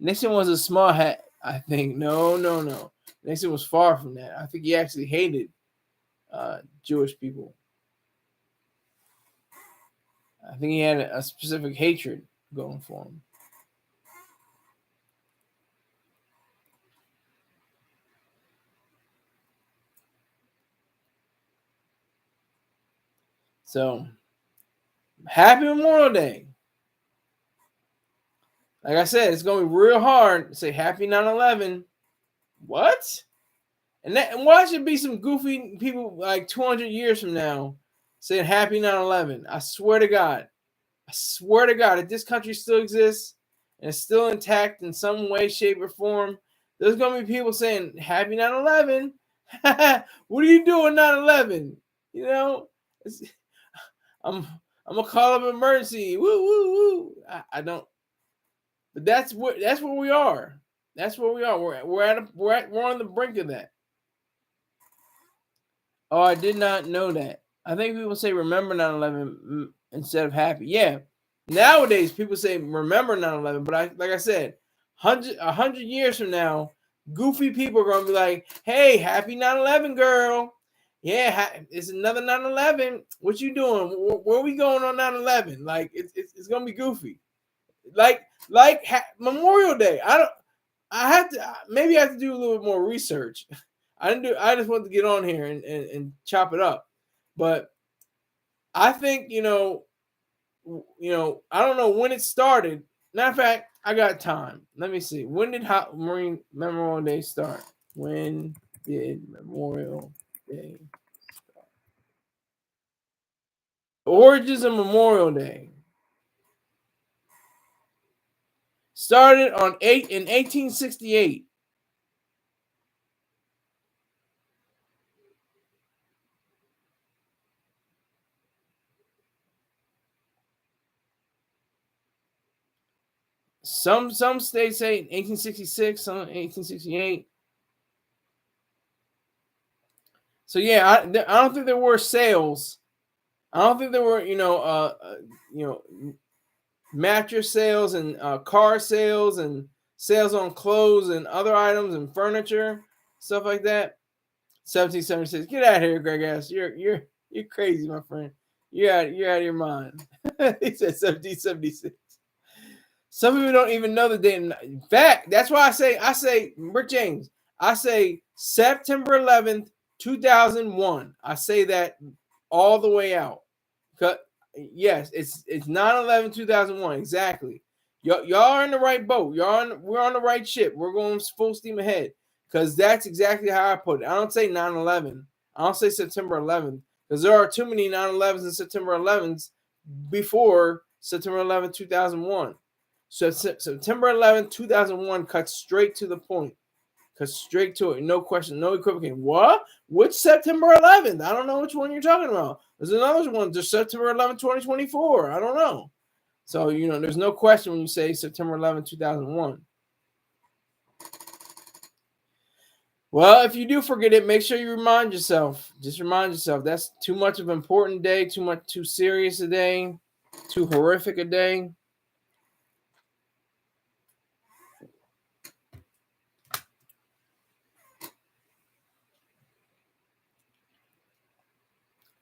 Nixon was a small hat, I think. No. Nixon was far from that. I think he actually hated Jewish people. I think he had a specific hatred going for him. So, happy Memorial Day. Like I said, it's going to be real hard to say happy 9/11. What? And watch it be some goofy people like 200 years from now saying happy 9/11. I swear to God. If this country still exists and it's still intact in some way, shape, or form, there's going to be people saying happy 9/11. What are you doing 9/11? You know, I'm gonna call up an emergency. Woo. I don't. But that's where we are. That's where we are. We're on the brink of that. Oh, I did not know that. I think people say remember 9/11 instead of happy. Yeah. Nowadays people say remember 9/11, but like I said, 100 years from now, goofy people are gonna be like, "Hey, happy 9/11, girl. Yeah, it's another 9/11. What you doing? Where are we going on 9/11?" Like it's gonna be goofy. Like Memorial Day. I have to do a little bit more research. I just want to get on here and chop it up. But I think, I don't know when it started. Matter of fact, I got time. Let me see. When did Marine Memorial Day start? When did Memorial Day start? The origins of Memorial Day started in 1868. Some states say 1866, some 1868. So yeah, I don't think there were sales. I don't think there were mattress sales and car sales and sales on clothes and other items and furniture, stuff like that. 1776. Get out of here, Greg Ass. You're crazy, my friend. You're out of your mind. He said 1776. Some people don't even know the date. In fact, that's why I say Rick James. I say September 11th, 2001. I say that all the way out. Yes, it's 9/11, 2001 exactly. Y'all are in the right boat. We're on the right ship. We're going full steam ahead because that's exactly how I put it. I don't say 9/11. I don't say September 11th because there are too many 9/11s and September 11s before September 11th, 2001. So September 11th, 2001 cuts straight to the point. Cuts straight to it. No question, no equivocating. What? Which September 11th? I don't know which one you're talking about. There's another one. There's September 11th, 2024. I don't know. So, there's no question when you say September 11th, 2001. Well, if you do forget it, make sure you remind yourself. Just remind yourself. That's too much of an important day, too serious a day, too horrific a day.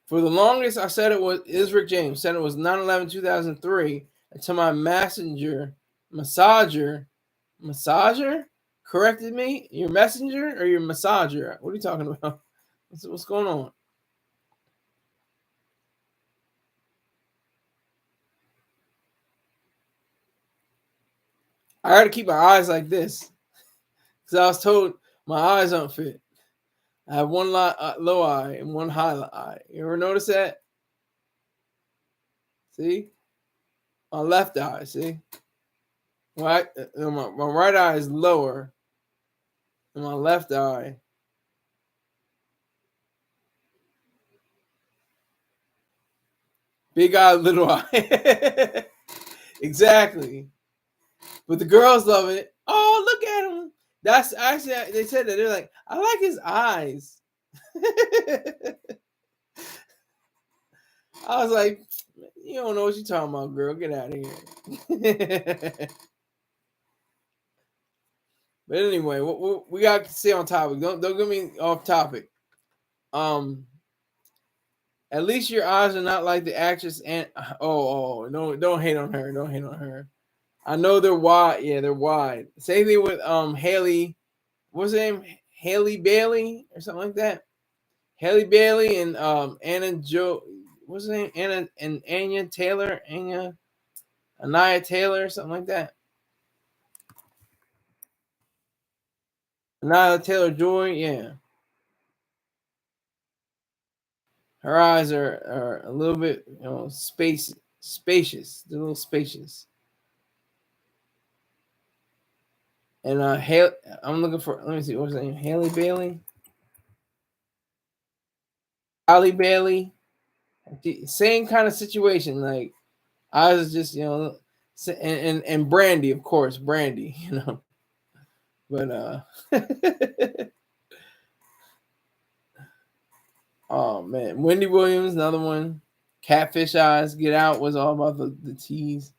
For the longest, I said it was Rick James. Said it was 9/11, 2003 until my massager corrected me. Your messenger or your massager? What are you talking about? What's going on? I got to keep my eyes like this because I was told my eyes don't fit. I have one low eye and one high eye. You ever notice that? See? My left eye, see? My right eye is lower than my left eye. Big eye, little eye. Exactly. But the girls love it. Oh, look at him. That's actually, they said that. They're like, I like his eyes. I was like, you don't know what you're talking about, girl. Get out of here. But anyway, we got to stay on topic. Don't get me off topic. At least your eyes are not like the actress and no, don't hate on her. Don't hate on her. I know they're wide. Yeah, they're wide. Same thing with Haley. What's her name? Haley Bailey or something like that. Haley Bailey and Anna Joe. What's her name? Anna and Anya Taylor. Anaya Taylor or something like that. Anaya Taylor Joy. Yeah. Her eyes are a little bit, spacious. They're a little spacious. And I'm looking for. Let me see. What's her name? Haley Bailey. Holly Bailey. Same kind of situation. Like eyes are just and Brandy, of course, Brandy. But oh man, Wendy Williams, another one. Catfish eyes. Get Out was all about the tease.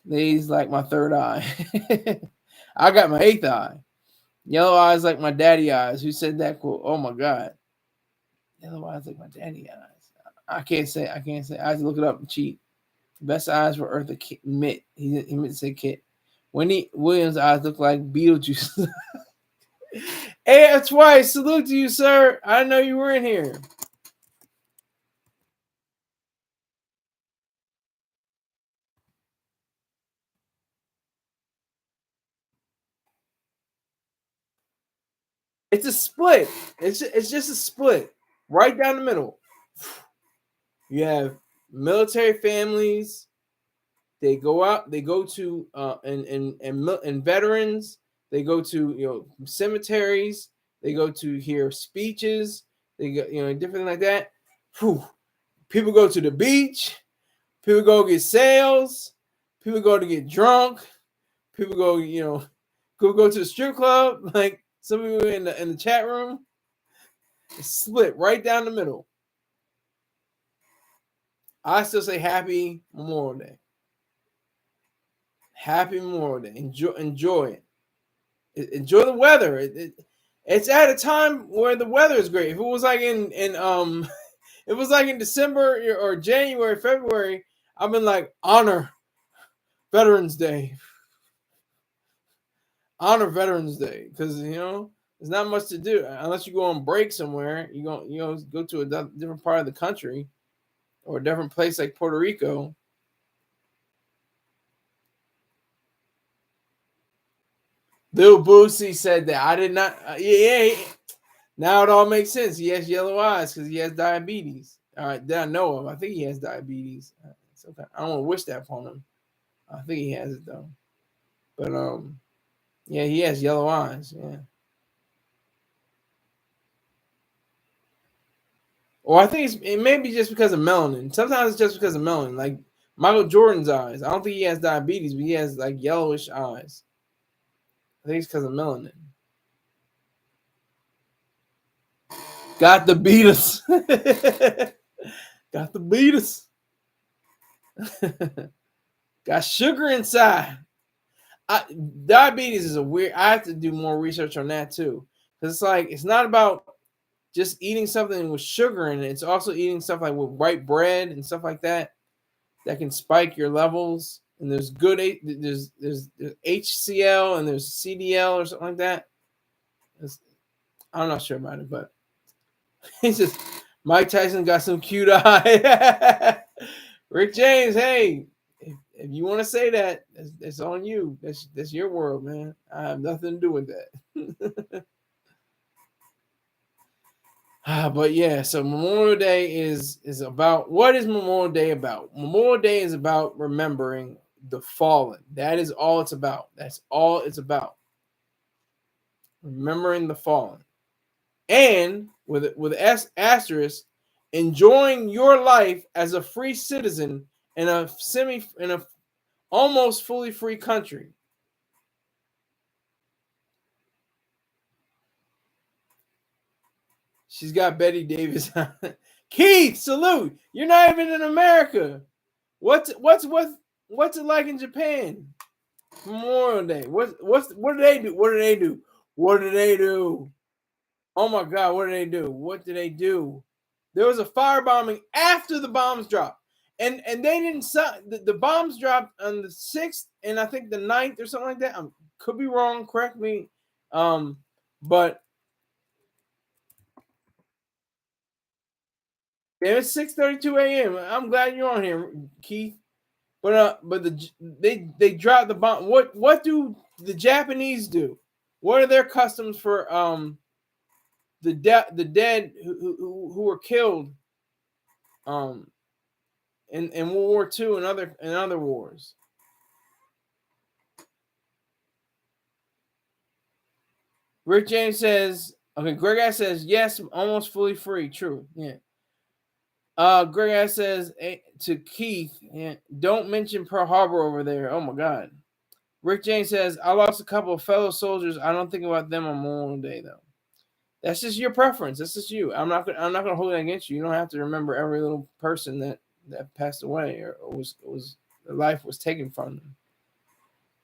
These like my third eye. I got my eighth eye. Yellow eyes like my daddy eyes. Who said that quote? Oh my god. Yellow eyes like my daddy eyes. I can't say. I have to look it up and cheat. Best eyes were Eartha Kitt. He meant to say Kit. Wendy Williams' eyes look like Beetlejuice. Hey, that's why. Salute to you, sir. I didn't know you were in here. It's a split. It's just a split. Right down the middle. You have military families. They go out. They go to and veterans. They go to cemeteries. They go to hear speeches. They go different like that. Whew. People go to the beach. People go get sales. People go to get drunk. People go go to the strip club. Like some people in the chat room. It's split right down the middle. I still say Happy Memorial Day. Happy Memorial Day. Enjoy it. Enjoy the weather. It's at a time where the weather is great. If it was like in it was like in December or January, February, I've been like honor Veterans Day. Honor Veterans Day because there's not much to do unless you go on break somewhere. You go to a different part of the country or a different place like Puerto Rico. Lil Boosie said that. I did not. Yeah. Now it all makes sense. He has yellow eyes because he has diabetes. All right, that I know of. I think he has diabetes. I don't want to wish that upon him. I think he has it though. But yeah, he has yellow eyes. Yeah. Or I think it may be just because of melanin. Sometimes it's just because of melanin. Like Michael Jordan's eyes. I don't think he has diabetes, but he has like yellowish eyes. I think it's because of melanin. Got the beat us. Got the beat us. Got sugar inside. Diabetes is a weird. I have to do more research on that too, because it's not about just eating something with sugar in it. It's also eating stuff like with white bread and stuff like that can spike your levels. And there's there's HCl and there's CDL or something like that. I'm not sure about it, but it's just Mike Tyson got some cute eye. Rick James, hey, if you want to say that, it's on you. That's your world, man. I have nothing to do with that. But yeah, so Memorial Day is about, what is Memorial Day about? Memorial Day is about remembering the fallen. That is all it's about. That's all it's about. Remembering the fallen. And with asterisk, enjoying your life as a free citizen in a almost fully free country. She's got Betty Davis. Keith, salute. You're not even in America. What's it like in Japan? Memorial Day. What do they do? What do they do? What do they do? Oh my God, what do they do? What do they do? There was a firebombing after the bombs dropped. And they didn't the bombs dropped on the 6th and I think the 9th or something like that. I could be wrong, correct me. But it's 6:32 a.m. I'm glad you're on here, Keith. But they dropped the bomb. What do the Japanese do? What are their customs for the dead who were killed in World War II and other wars? Rick James says, okay, Greg Ass says, yes, almost fully free. True. Yeah. Greg Ass says to Keith, yeah, don't mention Pearl Harbor over there. Oh my God. Rick James says, I lost a couple of fellow soldiers. I don't think about them on Memorial Day though. That's just your preference. That's just you. I'm not gonna hold it against you. You don't have to remember every little person that passed away or was their life was taken from them.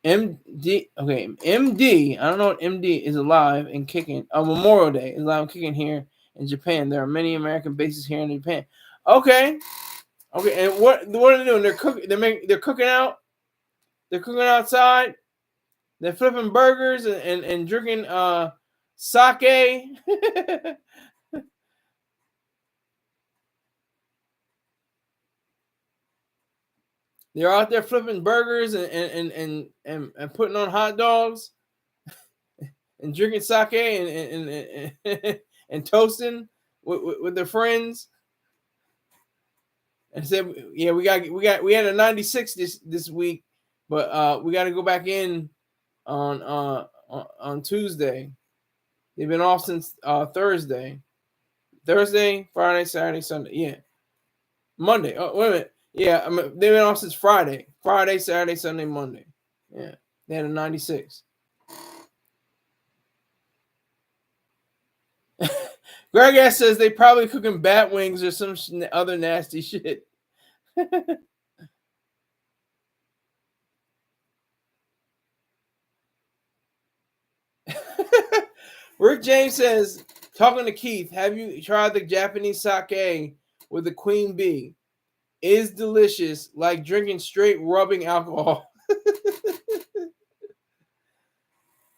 MD, okay, MD. I don't know what MD is alive and kicking. Memorial Day is alive and kicking here in Japan. There are many American bases here in Japan. Okay, and what are they doing? They're cooking. They're cooking out. They're cooking outside. They're flipping burgers and drinking sake. They're out there flipping burgers and putting on hot dogs and drinking sake and toasting with their friends. And said, yeah, we had a 96 this week, but we got to go back in on Tuesday. They've been off since Thursday, Friday, Saturday, Sunday. Yeah, Monday. Oh, wait a minute. Yeah, they've been off since Friday, Saturday, Sunday, Monday. Yeah, they had a 96. Greg S says they probably cooking bat wings or some other nasty shit. Rick James says, talking to Keith, have you tried the Japanese sake with the queen bee? Is delicious, like drinking straight rubbing alcohol.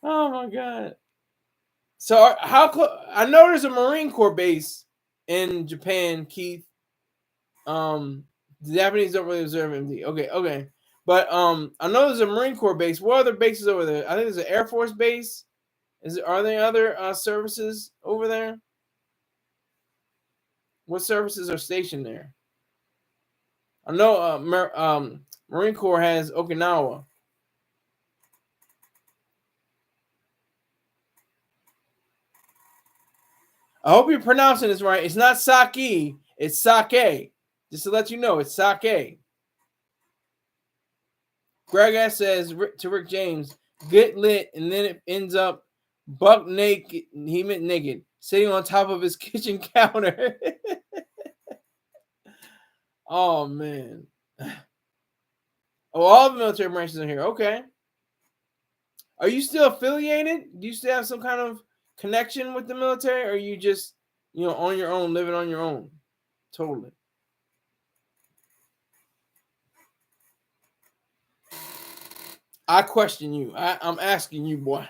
Oh my God. So I know there's a Marine Corps base in Japan, Keith. The Japanese don't really observe MD. Okay. But I know there's a Marine Corps base. What other bases over there? I think there's an Air Force base. Are there other services over there? What services are stationed there? I know Marine Corps has Okinawa. I hope you're pronouncing this right. It's not sake, it's sake. Just to let you know, it's sake. Greg S says to Rick James, get lit, and then it ends up buck naked. He meant naked, sitting on top of his kitchen counter. Oh man. Oh, all the military branches are here. Okay. Are you still affiliated? Do you still have some kind of connection with the military, or are you just, on your own, living on your own? Totally. I question you. I'm asking you, boy.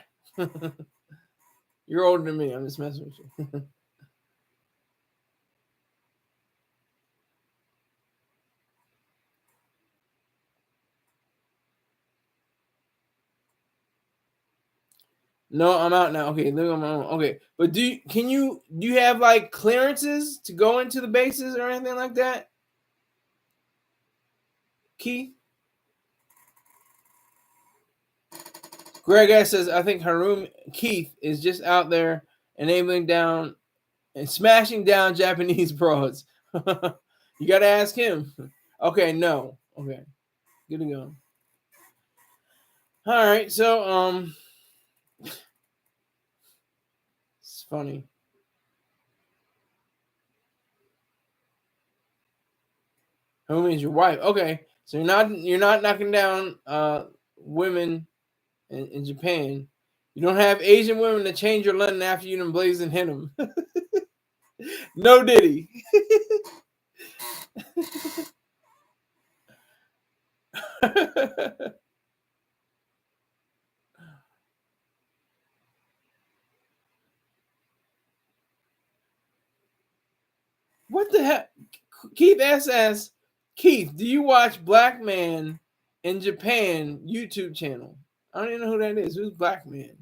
You're older than me. I'm just messing with you. No, I'm out now. Okay, look, I'm on. Okay, but do you have like clearances to go into the bases or anything like that, Keith? Greg S says I think Harum Keith is just out there enabling down and smashing down Japanese broads. You got to ask him. Okay, no. Okay, good to go. All right, so it's funny. Who means your wife? Okay, so you're not knocking down women in Japan. You don't have Asian women to change your London after you done blaze and hit them. No Diddy. What the heck? Keith SS. Keith, do you watch Black Man in Japan YouTube channel? I don't even know who that is. Who's Black Man?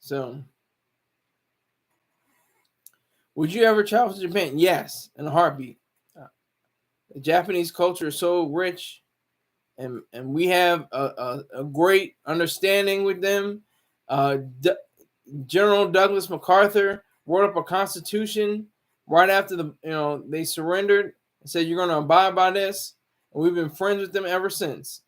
So, would you ever travel to Japan? Yes, in a heartbeat. The Japanese culture is so rich, and we have a great understanding with them. General Douglas MacArthur wrote up a constitution right after they surrendered and said you're going to abide by this, and we've been friends with them ever since.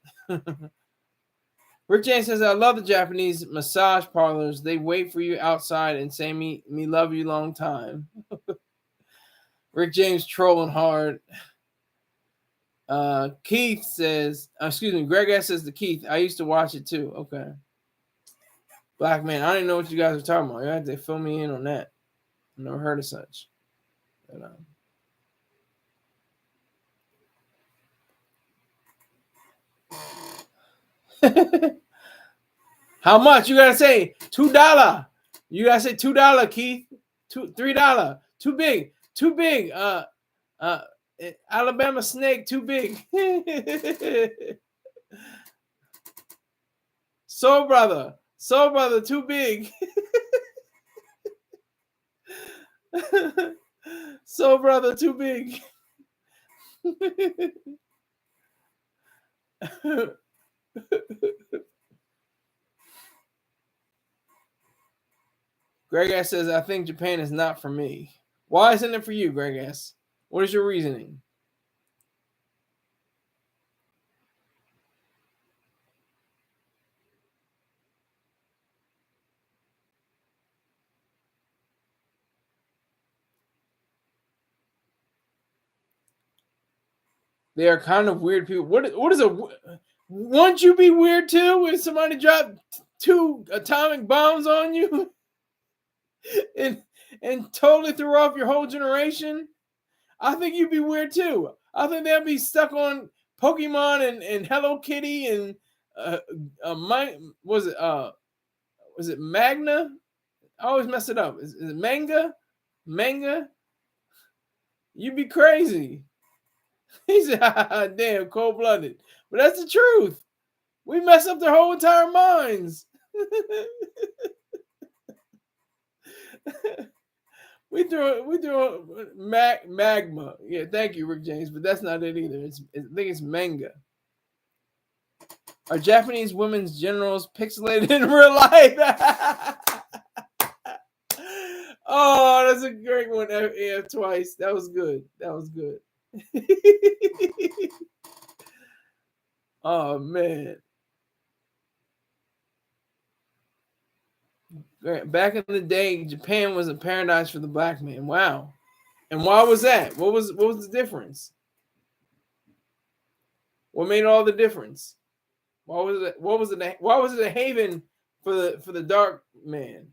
Rick James says, I love the Japanese massage parlors. They wait for you outside and say me love you long time. Rick James trolling hard. Keith says, excuse me, Greg S says to Keith, I used to watch it too. Okay. Black Man, I don't even know what you guys are talking about. You have to fill me in on that. I've never heard of such. But, how much? You gotta say $2. You gotta say $2, Keith. $3. Too big. Too big. Alabama snake, too big. Soul brother, too big. Soul brother, too big. Greg S says, I think Japan is not for me. Why isn't it for you, Greg S? What is your reasoning? They are kind of weird people. What is a? Won't you be weird too if somebody dropped 2 atomic bombs on you and totally threw off your whole generation? I think you'd be weird too. I think they'd be stuck on Pokemon and Hello Kitty and was it Magna? I always mess it up. Is it Manga? Manga? You'd be crazy. He said, damn, cold blooded. But that's the truth. We mess up their whole entire minds. we threw magma. Yeah, thank you, Rick James, but that's not it either. I think it's manga. Are Japanese women's generals pixelated in real life? Oh, that's a great one. Yeah, twice. That was good. Oh man. Back in the day, Japan was a paradise for the black man. Wow. And why was that? What was the difference? What made all the difference? Why was it a haven for the dark man?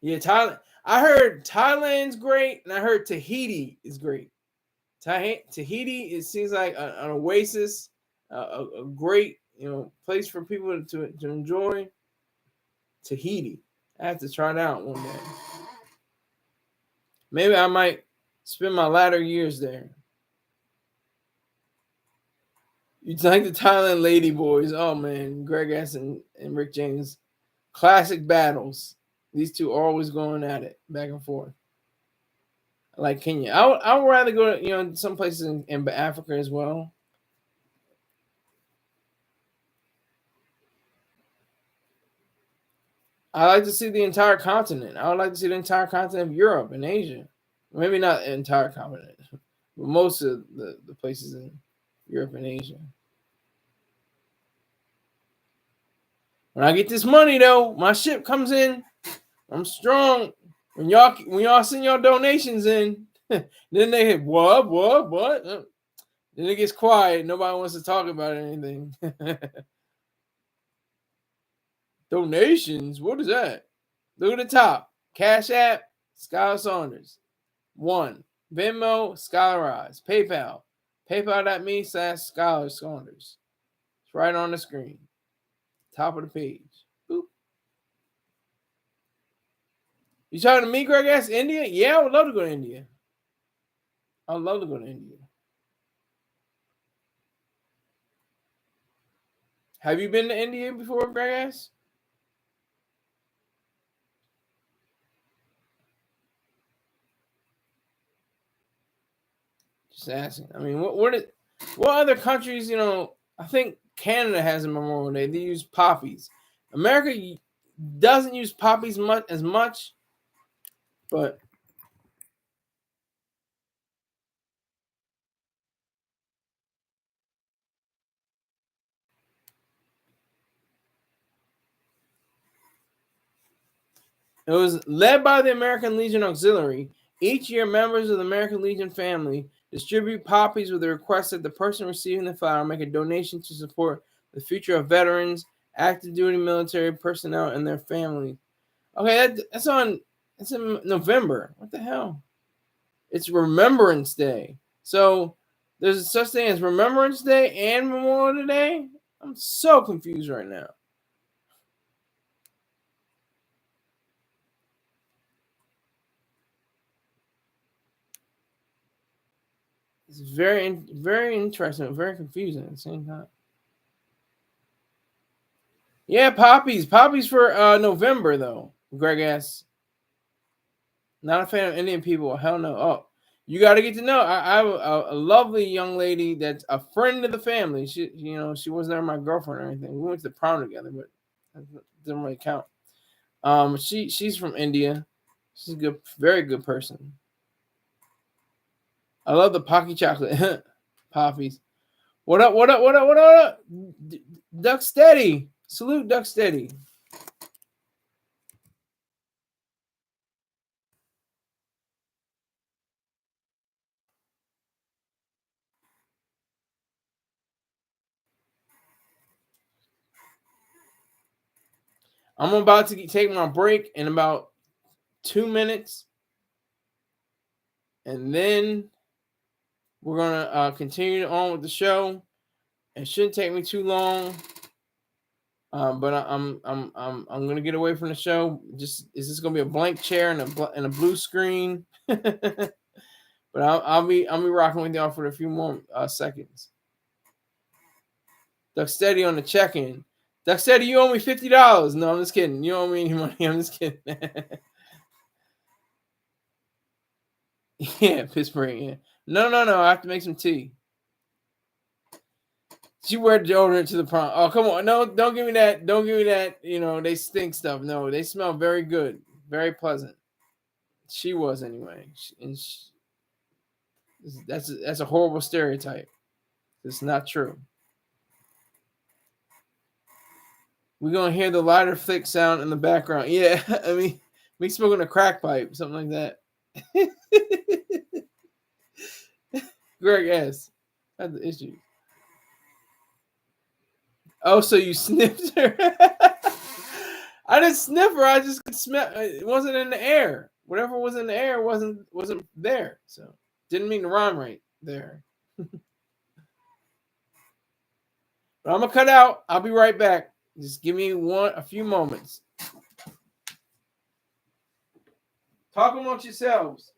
Yeah, Thailand. I heard Thailand's great, and I heard Tahiti is great. Tahiti, it seems like an oasis, a great place for people to enjoy. Tahiti, I have to try it out one day. Maybe I might spend my latter years there. You like the Thailand Lady Boys? Oh man, Greg S and Rick James, classic battles. These two are always going at it back and forth. I like Kenya. I would rather go to some places in Africa as well. I like to see the entire continent. I would like to see the entire continent of Europe and Asia. Maybe not the entire continent, but most of the places in Europe and Asia. When I get this money though, my ship comes in. I'm strong. When y'all send your donations in, then they hit what? Then it gets quiet. Nobody wants to talk about anything. Donations? What is that? Look at the top. Cash App, Skylar Saunders. 1. Venmo, Skylarize. PayPal. PayPal.me/Skylar Saunders. It's right on the screen. Top of the page. Boop. You talking to me, Greg S? India? Yeah, I would love to go to India. I would love to go to India. Have you been to India before, Greg S? Just asking. I mean, what other countries? I think Canada has a Memorial Day. They use poppies. America doesn't use poppies as much, but it was led by the American Legion Auxiliary. Each year, members of the American Legion family distribute poppies with the request that the person receiving the flower make a donation to support the future of veterans, active duty military personnel, and their families. Okay, that's in November. What the hell? It's Remembrance Day. So there's such thing as Remembrance Day and Memorial Day? I'm so confused right now. It's very, very interesting, very confusing at the same time. Yeah, poppies. Poppies for November, though. Greg asks. Not a fan of Indian people. Hell no. Oh, you got to get to know. I have a lovely young lady that's a friend of the family. She wasn't ever my girlfriend or anything. We went to the prom together, but that doesn't really count. She's from India. She's a good, very good person. I love the Pocky chocolate. Poppies. What up? What up? What up? What up? Duck Steady. Salute Duck Steady. I'm about to take my break in about 2 minutes. And then we're gonna continue on with the show. It shouldn't take me too long. But I'm gonna get away from the show. Is this gonna be a blank chair and a blue screen? But I'll be rocking with y'all for a few more seconds. Duck Steady on the check-in. Duck Steady, you owe me $50. No, I'm just kidding. You don't owe me any money. I'm just kidding. Yeah, Pittsburgh. Yeah. No. I have to make some tea. She wear deodorant to the prom. Oh, come on. No, don't give me that. Don't give me that. They stink stuff. No, they smell very good. Very pleasant. She was anyway. That's a horrible stereotype. It's not true. We're going to hear the lighter flick sound in the background. Yeah, I mean, me smoking a crack pipe, something like that. Greg S. That's the issue. Oh, so you sniffed her? I didn't sniff her. I just could smell. It wasn't in the air. whatever was in the air wasn't there. So didn't mean to rhyme right there. But I'm gonna cut out. I'll be right back. Just give me a few moments. Talk amongst yourselves.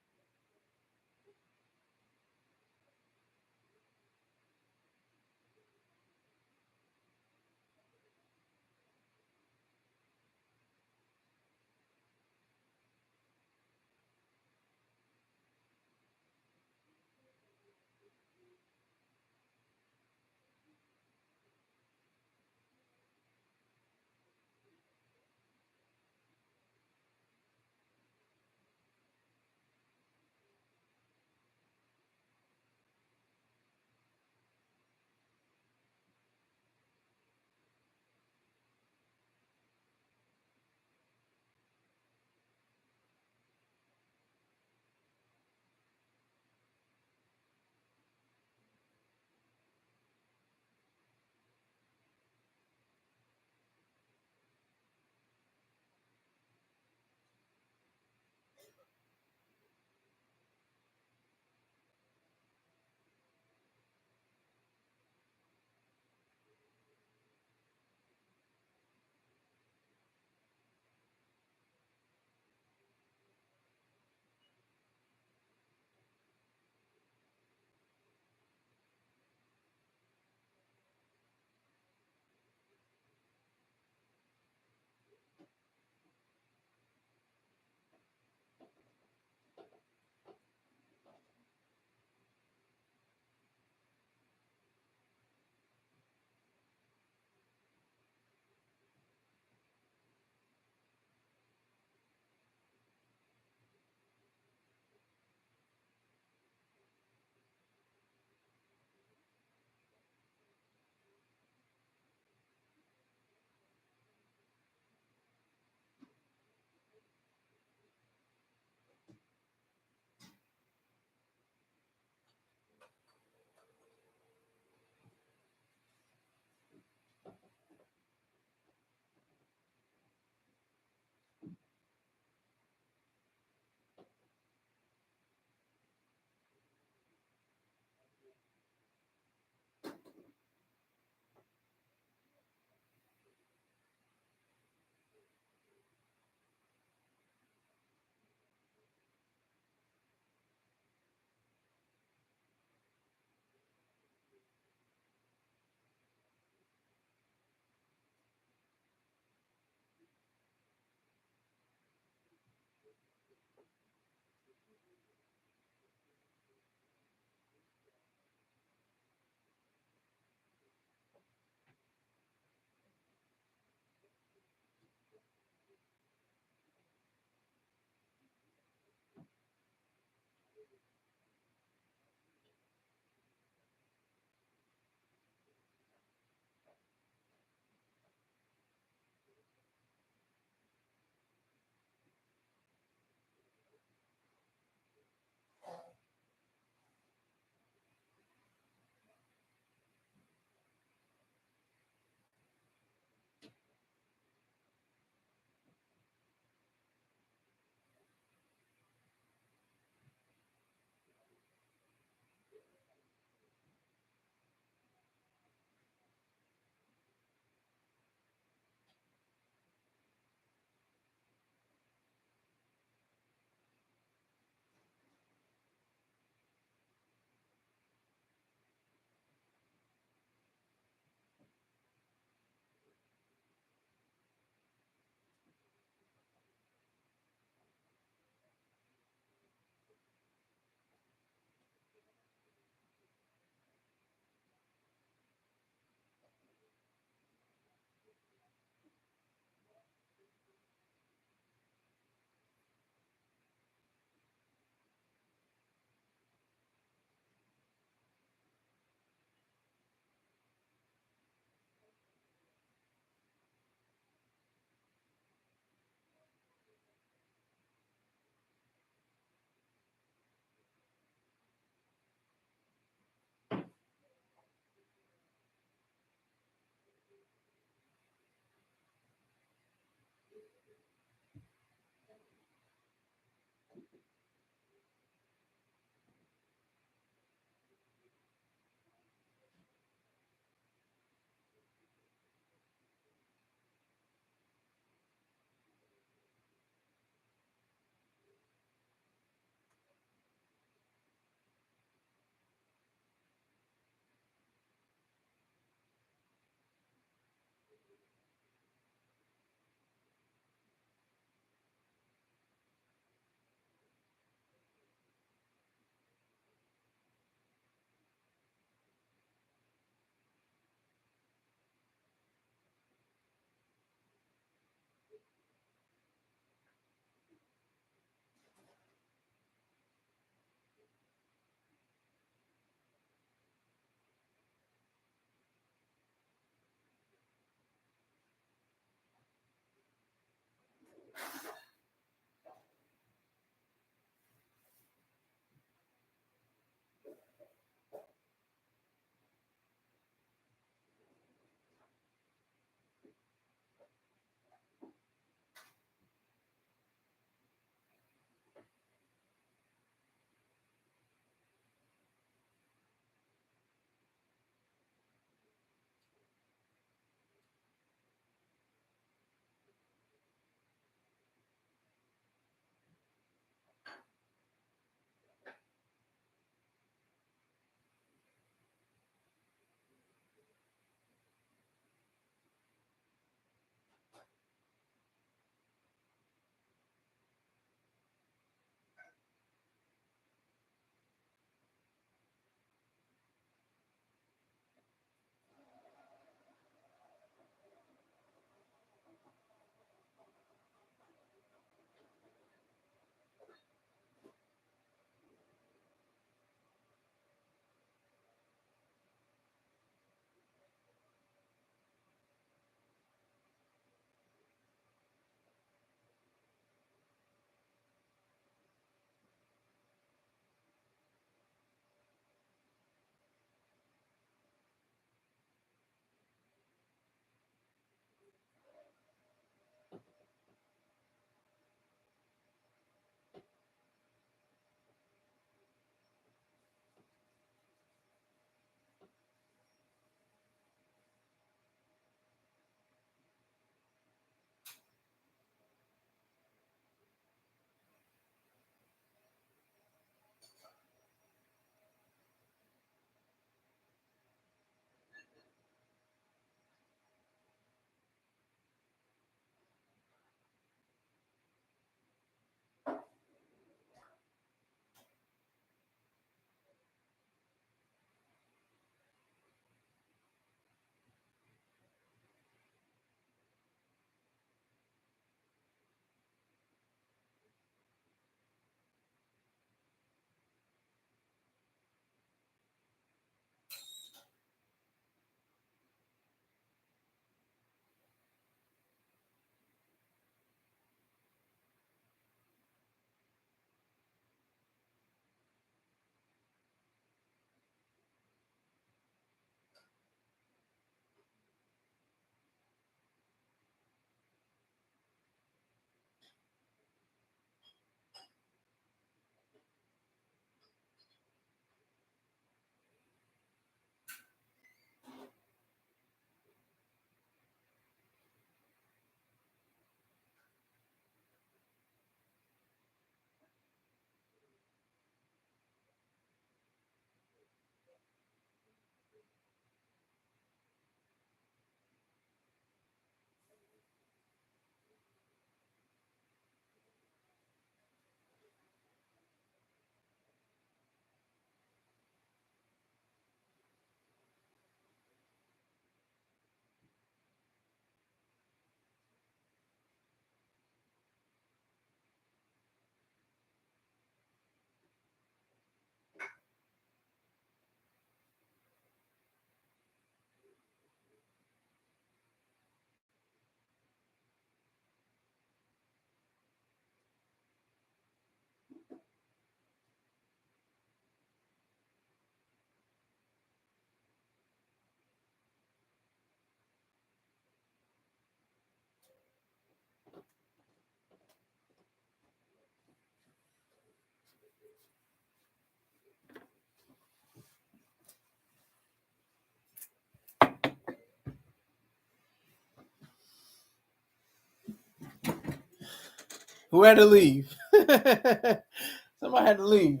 Who had to leave? Somebody had to leave.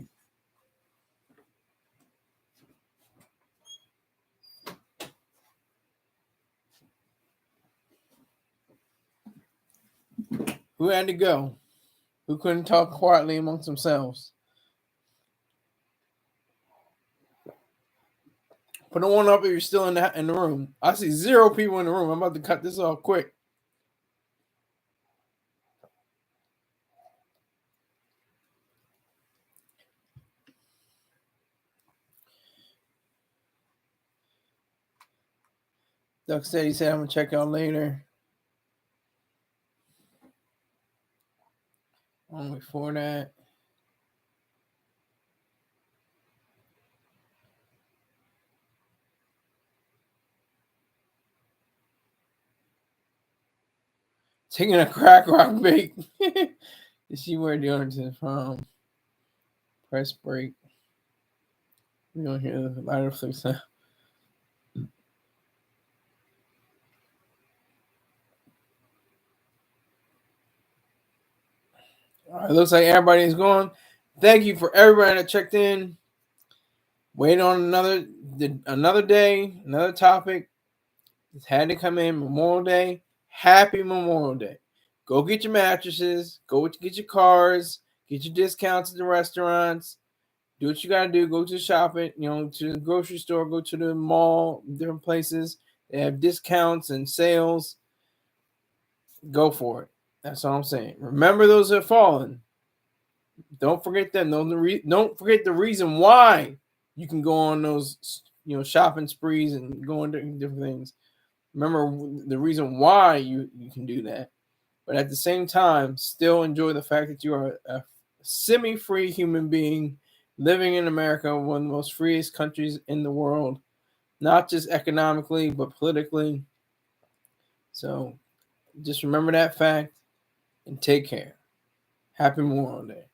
Who had to go? Who couldn't talk quietly amongst themselves? Put a one up if you're still in the room. I see 0 people in the room. I'm about to cut this off quick. Duck said he said I'm gonna check out later. Before that. Taking a crack rock break. Did she wear deodorant from? Press break. We don't hear the lighter flick sound. All right, looks like everybody's gone. Thank you for everybody that checked in. Wait on another day, another topic. It's had to come in. Memorial Day. Happy Memorial Day. Go get your mattresses. Go get your cars. Get your discounts at the restaurants. Do what you gotta do. Go to shopping. To the grocery store. Go to the mall. Different places. They have discounts and sales. Go for it. That's all I'm saying. Remember those that have fallen. Don't forget them. Don't forget the reason why you can go on those shopping sprees and go into different things. Remember the reason why you can do that. But at the same time, still enjoy the fact that you are a semi-free human being living in America, one of the most freest countries in the world, not just economically, but politically. So just remember that fact and take care. Happy Memorial Day.